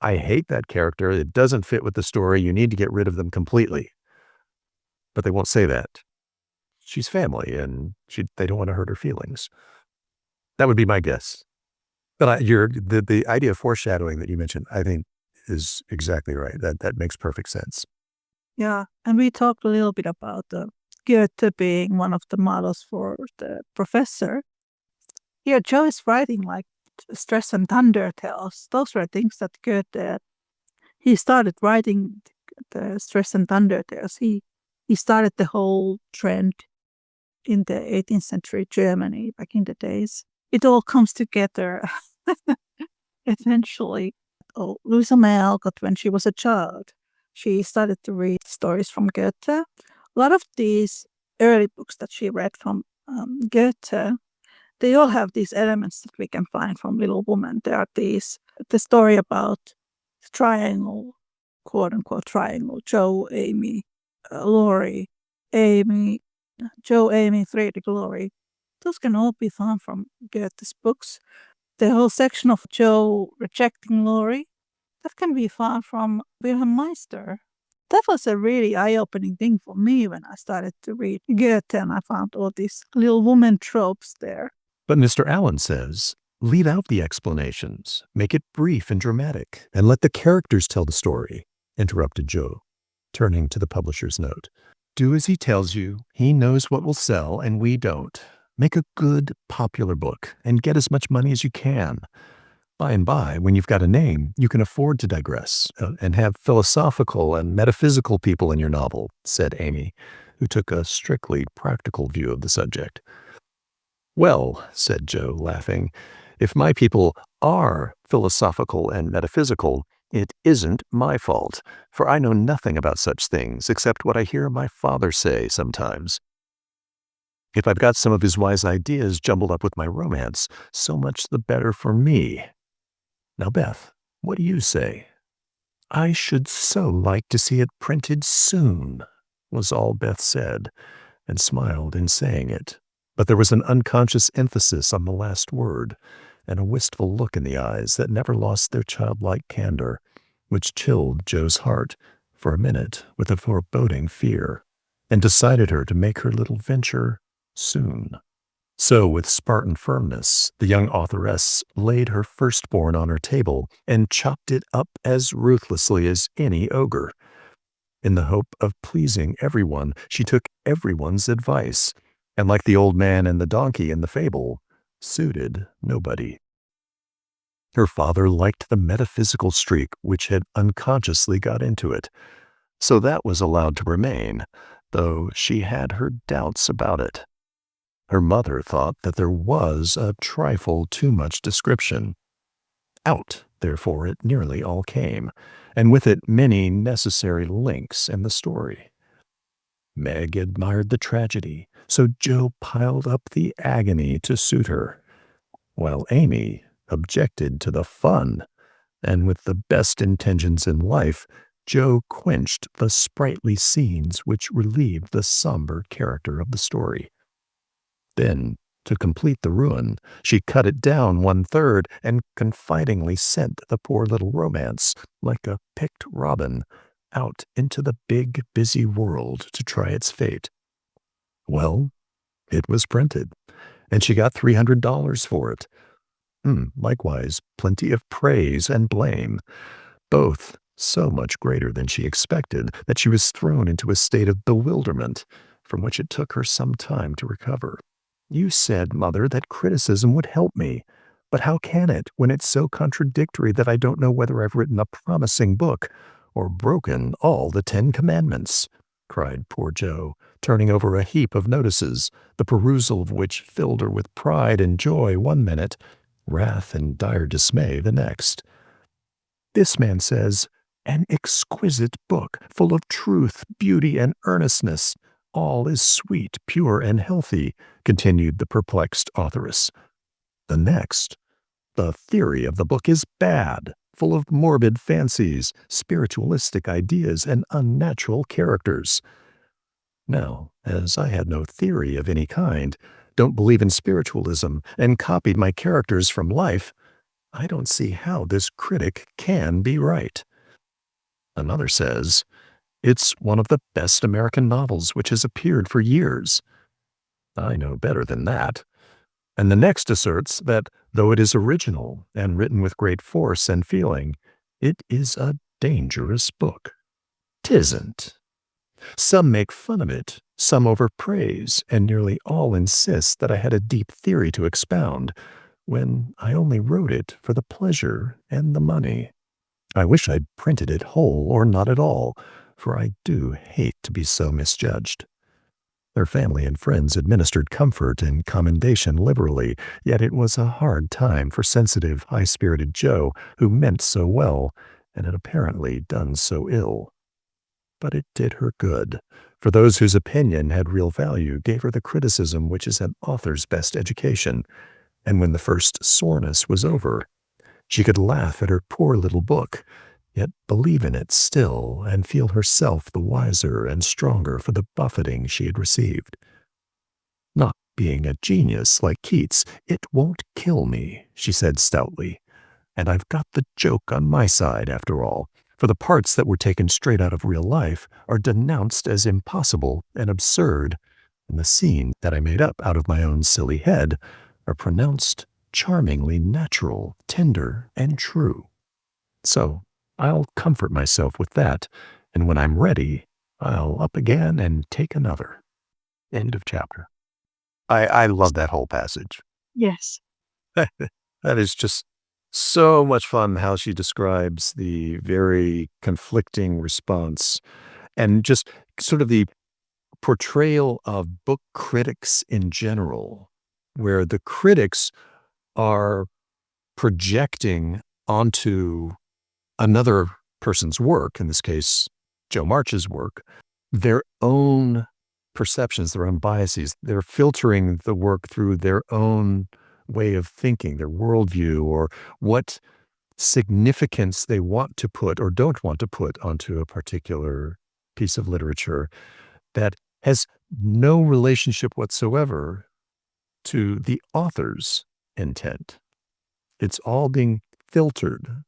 I hate that character. It doesn't fit with the story. You need to get rid of them completely. But they won't say that. She's family and they don't want to hurt her feelings. That would be my guess. But the idea of foreshadowing that you mentioned, I think is exactly right. That makes perfect sense. Yeah, and we talked a little bit about Goethe being one of the models for the professor. Here, Joe is writing like Stress and Thunder Tales. Those were things that Goethe, he started writing the Stress and Thunder Tales. He started the whole trend in the 18th century Germany back in the days. It all comes together eventually. Oh, Louisa May Alcott, when she was a child, she started to read stories from Goethe. A lot of these early books that she read from Goethe, they all have these elements that we can find from Little Woman. There are the story about the triangle, quote unquote triangle, Joe, Amy, Laurie, Amy, Joe, Amy, Friedrich, Laurie. Those can all be found from Goethe's books. The whole section of Joe rejecting Laurie, that can be found from Wilhelm Meister. That was a really eye-opening thing for me when I started to read Goethe, and I found all these little woman tropes there. But Mr. Allen says, leave out the explanations, make it brief and dramatic, and let the characters tell the story, interrupted Joe, turning to the publisher's note. Do as he tells you. He knows what will sell, and we don't. Make a good, popular book, and get as much money as you can. By and by, when you've got a name, you can afford to digress and have philosophical and metaphysical people in your novel, said Amy, who took a strictly practical view of the subject. Well, said Joe, laughing, if my people are philosophical and metaphysical, it isn't my fault, for I know nothing about such things except what I hear my father say sometimes. If I've got some of his wise ideas jumbled up with my romance, so much the better for me. Now, Beth, what do you say? I should so like to see it printed soon, was all Beth said, and smiled in saying it. But there was an unconscious emphasis on the last word, and a wistful look in the eyes that never lost their childlike candor, which chilled Joe's heart for a minute with a foreboding fear, and decided her to make her little venture soon. So, with Spartan firmness, the young authoress laid her firstborn on her table and chopped it up as ruthlessly as any ogre. In the hope of pleasing everyone, she took everyone's advice, and like the old man and the donkey in the fable, suited nobody. Her father liked the metaphysical streak which had unconsciously got into it, so that was allowed to remain, though she had her doubts about it. Her mother thought that there was a trifle too much description. Out, therefore, it nearly all came, and with it many necessary links in the story. Meg admired the tragedy, so Joe piled up the agony to suit her, while Amy objected to the fun, and with the best intentions in life, Joe quenched the sprightly scenes which relieved the somber character of the story. Then, to complete the ruin, she cut it down 1/3 and confidingly sent the poor little romance, like a picked robin, out into the big, busy world to try its fate. Well, it was printed, and she got $300 for it. Likewise, plenty of praise and blame, both so much greater than she expected that she was thrown into a state of bewilderment, from which it took her some time to recover. You said, Mother, that criticism would help me, but how can it when it's so contradictory that I don't know whether I've written a promising book or broken all the 10 Commandments? Cried poor Joe, turning over a heap of notices, the perusal of which filled her with pride and joy one minute, wrath and dire dismay the next. This man says, an exquisite book, full of truth, beauty, and earnestness. All is sweet, pure, and healthy, continued the perplexed authoress. The next, the theory of the book is bad, full of morbid fancies, spiritualistic ideas, and unnatural characters. Now, as I had no theory of any kind, don't believe in spiritualism, and copied my characters from life, I don't see how this critic can be right. Another says, it's one of the best American novels which has appeared for years. I know better than that. And the next asserts that, though it is original and written with great force and feeling, it is a dangerous book. 'Tisn't. Some make fun of it, some overpraise, and nearly all insist that I had a deep theory to expound, when I only wrote it for the pleasure and the money. I wish I'd printed it whole or not at all, for I do hate to be so misjudged. Their family and friends administered comfort and commendation liberally, yet it was a hard time for sensitive, high-spirited Joe, who meant so well, and had apparently done so ill. But it did her good, for those whose opinion had real value gave her the criticism which is an author's best education, and when the first soreness was over, she could laugh at her poor little book, yet believe in it still and feel herself the wiser and stronger for the buffeting she had received. Not being a genius like Keats, it won't kill me, she said stoutly, and I've got the joke on my side after all, for the parts that were taken straight out of real life are denounced as impossible and absurd, and the scene that I made up out of my own silly head are pronounced charmingly natural, tender, and true. So I'll comfort myself with that, and when I'm ready, I'll up again and take another. End of chapter. I love that whole passage. Yes. That is just so much fun how she describes the very conflicting response and just sort of the portrayal of book critics in general, where the critics are projecting onto another person's work, in this case, Jo March's work, their own perceptions, their own biases. They're filtering the work through their own way of thinking, their worldview, or what significance they want to put or don't want to put onto a particular piece of literature that has no relationship whatsoever to the author's intent. It's all being filtered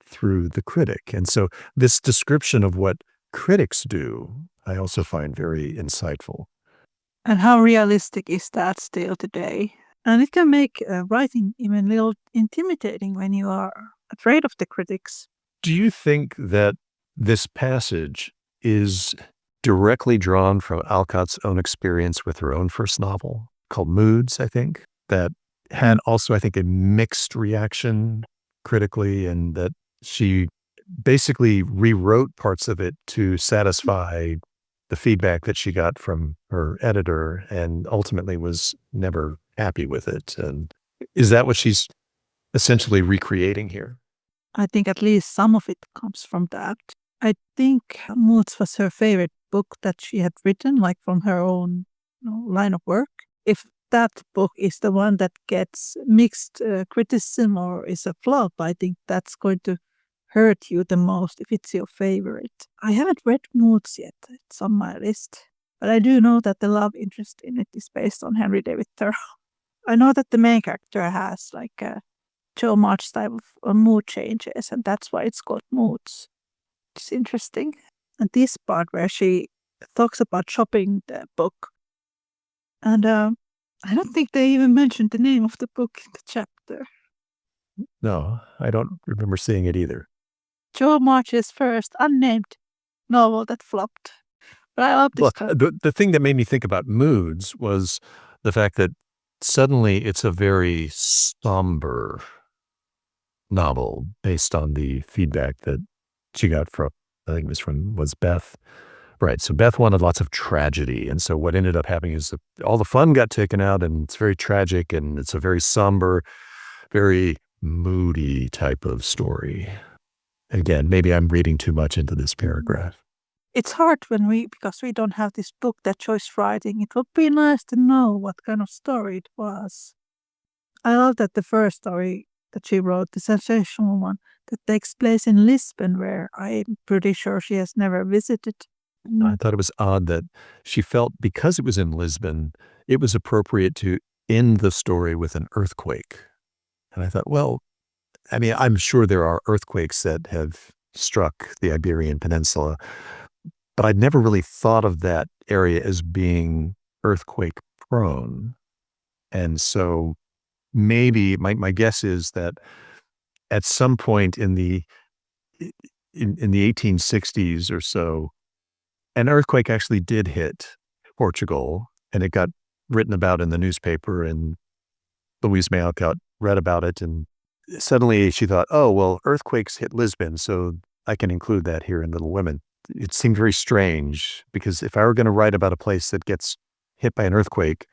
through the critic. And so this description of what critics do, I also find very insightful. And how realistic is that still today? And it can make writing even a little intimidating when you are afraid of the critics. Do you think that this passage is directly drawn from Alcott's own experience with her own first novel called Moods, I think, that had also, I think, a mixed reaction critically, and that she basically rewrote parts of it to satisfy the feedback that she got from her editor and ultimately was never happy with it? And is that what she's essentially recreating here? I think at least some of it comes from that. I think Moods was her favorite book that she had written, like from her own line of work. If that book is the one that gets mixed criticism or is a flop, I think that's going to hurt you the most if it's your favorite. I haven't read Moods yet. It's on my list. But I do know that the love interest in it is based on Henry David Thoreau. I know that the main character has like a Jo March type of mood changes, and that's why it's called Moods. It's interesting. And this part where she talks about shopping the book, and I don't think they even mentioned the name of the book in the chapter. No, I don't remember seeing it either. Jo March's first unnamed novel that flopped. But I love this Well, the thing that made me think about Moods was the fact that suddenly it's a very somber novel based on the feedback that she got from, I think it was Beth. Right. So Beth wanted lots of tragedy. And so what ended up happening is that all the fun got taken out, and it's very tragic, and it's a very somber, very moody type of story. Again, maybe I'm reading too much into this paragraph. It's hard because we don't have this book that Joy's writing. It would be nice to know what kind of story it was. I love that the first story that she wrote, the sensational one, that takes place in Lisbon, where I'm pretty sure she has never visited. I thought it was odd that she felt because it was in Lisbon, it was appropriate to end the story with an earthquake. And I thought, well, I mean, I'm sure there are earthquakes that have struck the Iberian Peninsula, but I'd never really thought of that area as being earthquake prone. And so maybe my guess is that at some point in the 1860s or so, an earthquake actually did hit Portugal, and it got written about in the newspaper, and Louisa May Alcott read about it, and suddenly she thought, oh, well, earthquakes hit Lisbon, so I can include that here in Little Women. It seemed very strange, because if I were going to write about a place that gets hit by an earthquake,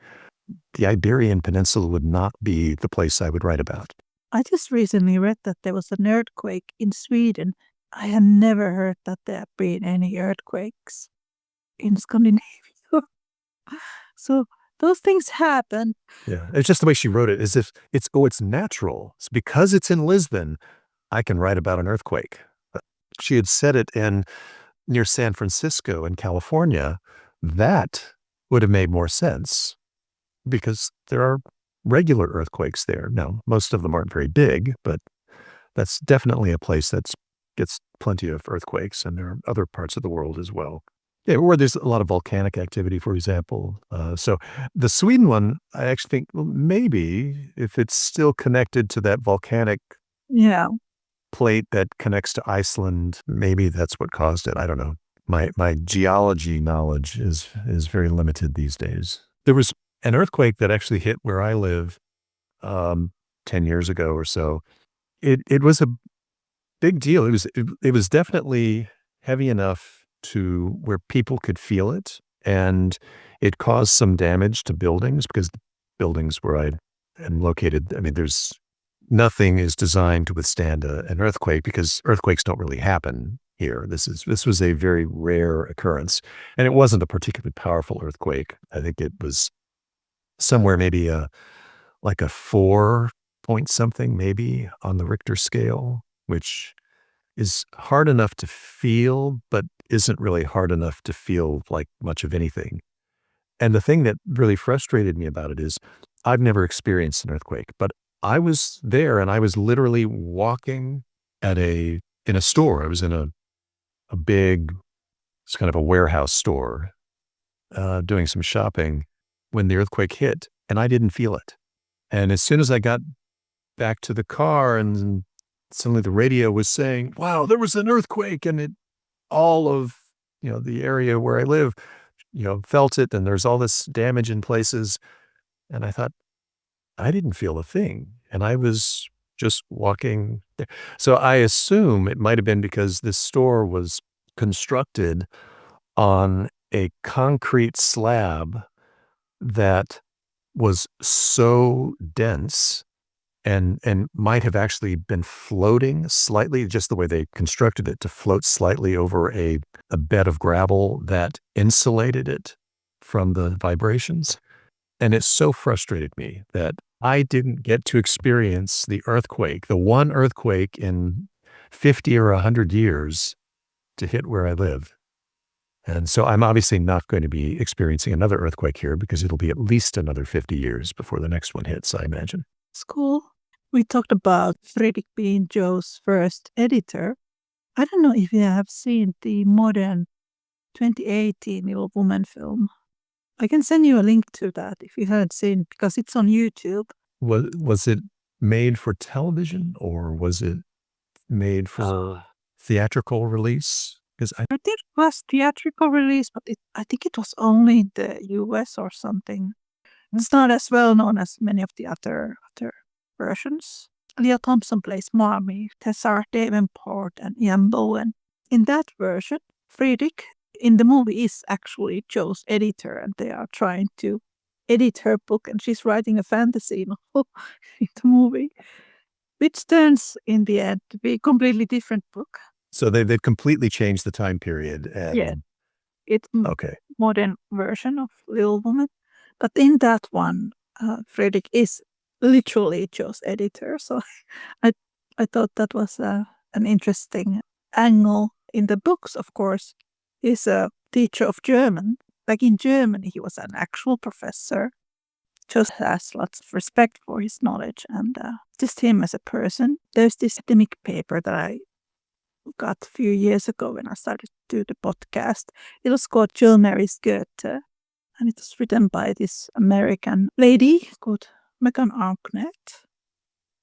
the Iberian Peninsula would not be the place I would write about. I just recently read that there was an earthquake in Sweden. I had never heard that there had been any earthquakes in Scandinavia. So those things happen. Yeah, it's just the way she wrote it, as if it's natural. It's because it's in Lisbon, I can write about an earthquake. She had said it near San Francisco in California. That would have made more sense, because there are regular earthquakes there. Now, most of them aren't very big, but that's definitely a place that's gets plenty of earthquakes, and there are other parts of the world as well. Yeah, where there's a lot of volcanic activity, for example. So the Sweden one, I actually think, well, maybe if it's still connected to that volcanic Yeah. plate that connects to Iceland, maybe that's what caused it. I don't know. My geology knowledge is very limited these days. There was an earthquake that actually hit where I live 10 years ago or so. It was a big deal. It was definitely heavy enough to where people could feel it, and it caused some damage to buildings because the buildings where I am located, I mean, there's nothing is designed to withstand an earthquake because earthquakes don't really happen here. This was a very rare occurrence, and it wasn't a particularly powerful earthquake. I think it was somewhere maybe like a 4 point something maybe on the Richter scale, which is hard enough to feel, but isn't really hard enough to feel like much of anything. And the thing that really frustrated me about it is I've never experienced an earthquake, but I was there and I was literally walking in a store. I was in a big, it's kind of a warehouse store, doing some shopping when the earthquake hit, and I didn't feel it. And as soon as I got back to the car and suddenly the radio was saying, wow, there was an earthquake, and all of, the area where I live, felt it, and there's all this damage in places. And I thought, I didn't feel a thing. And I was just walking there. So I assume it might have been because this store was constructed on a concrete slab that was so dense and might have actually been floating slightly, just the way they constructed it to float slightly over a bed of gravel that insulated it from the vibrations. And it so frustrated me that I didn't get to experience the earthquake, the one earthquake in 50 or 100 years to hit where I live. And so I'm obviously not going to be experiencing another earthquake here because it'll be at least another 50 years before the next one hits, I imagine. It's cool. We talked about Fredrik being Joe's first editor. I don't know if you have seen the modern 2018 Little Woman film. I can send you a link to that if you haven't seen, because it's on YouTube. Was it made for television or was it made for theatrical release? Because I think it was theatrical release, but I think it was only in the US or something. It's not as well known as many of the other versions. Leah Thompson plays Mommy, Tessar Davenport, and Ian Bowen. In that version, Fredrik in the movie is actually Joe's editor, and they are trying to edit her book, and she's writing a fantasy novel in the movie, which turns in the end to be a completely different book. So they've completely changed the time period. And yeah, it's okay. Modern version of Little Woman. But in that one, Fredrik is literally Joe's editor. So I thought that was an interesting angle. In the books, of course, he's a teacher of German. Like in Germany, he was an actual professor. Just has lots of respect for his knowledge and just him as a person. There's this academic paper that I got a few years ago when I started to do the podcast. It was called Jill Marries Goethe, and it was written by this American lady called Megan Arknett.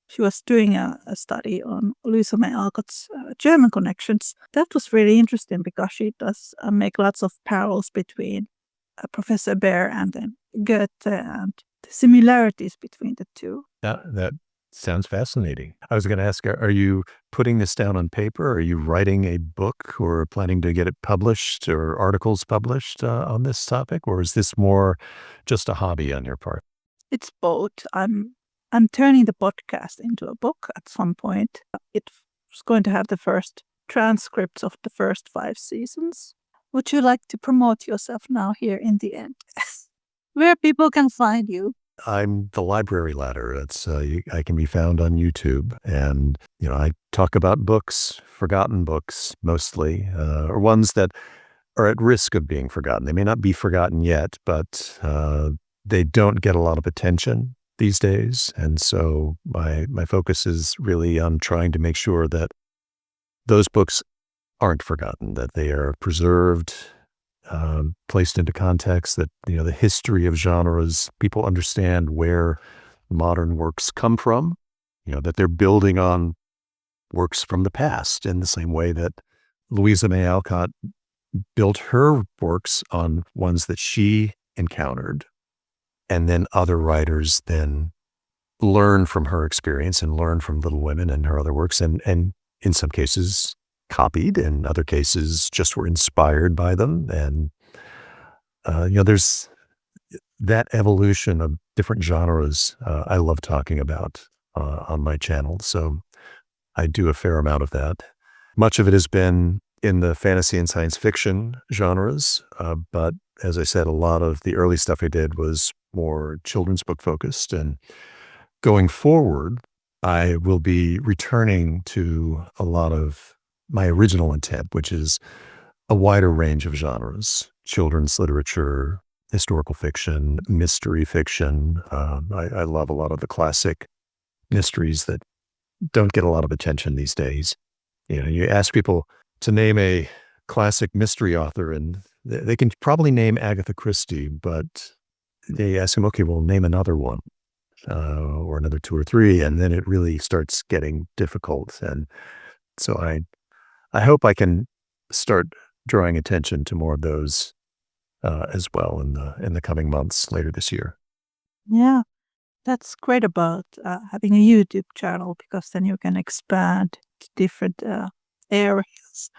She was doing a study on Louisa May Alcott's German connections. That was really interesting because she does make lots of parallels between Professor Bear and then Goethe and the similarities between the two. That sounds fascinating. I was going to ask, are you putting this down on paper? Are you writing a book or planning to get it published or articles published on this topic? Or is this more just a hobby on your part? It's both. I'm turning the podcast into a book at some point. It's going to have the first transcripts of the first 5 seasons. Would you like to promote yourself now here in the end? Where people can find you? I'm the Library Ladder. It's I can be found on YouTube, and I talk about books, forgotten books mostly, or ones that are at risk of being forgotten. They may not be forgotten yet, but they don't get a lot of attention these days, and so my focus is really on trying to make sure that those books aren't forgotten, that they are preserved, placed into context, that, the history of genres, people understand where modern works come from, that they're building on works from the past in the same way that Louisa May Alcott built her works on ones that she encountered. And then other writers then learn from her experience and learn from Little Women and her other works, and in some cases copied, in other cases just were inspired by them. And, there's that evolution of different genres I love talking about on my channel. So I do a fair amount of that. Much of it has been in the fantasy and science fiction genres, but as I said, a lot of the early stuff I did was more children's book focused. And going forward, I will be returning to a lot of my original intent, which is a wider range of genres: children's literature, historical fiction, mystery fiction. I love a lot of the classic mysteries that don't get a lot of attention these days. You ask people to name a classic mystery author, and they can probably name Agatha Christie, but they ask them, okay, well, name another one, or another two or three, and then it really starts getting difficult. And so I hope I can start drawing attention to more of those as well in the coming months later this year. Yeah, that's great about having a YouTube channel, because then you can expand to different areas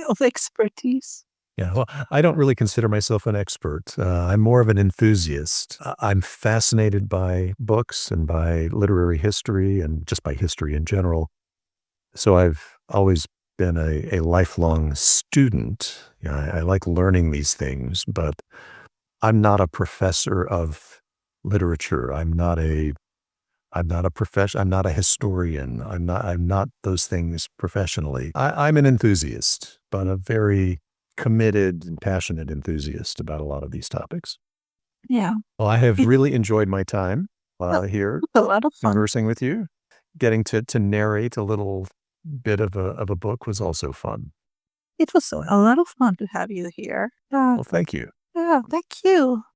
of expertise. Yeah, well, I don't really consider myself an expert. I'm more of an enthusiast. I'm fascinated by books and by literary history and just by history in general. So I've always been a lifelong student. I like learning these things, but I'm not a professor of literature. I'm not a profession. I'm not a historian. I'm not those things professionally. I'm an enthusiast, but a very committed and passionate enthusiast about a lot of these topics. Yeah, Well, I have it really enjoyed my time was here a lot of fun. conversing with you. Getting to narrate a little bit of a book was also fun. It was a lot of fun to have you here. Well, thank you. Yeah, thank you.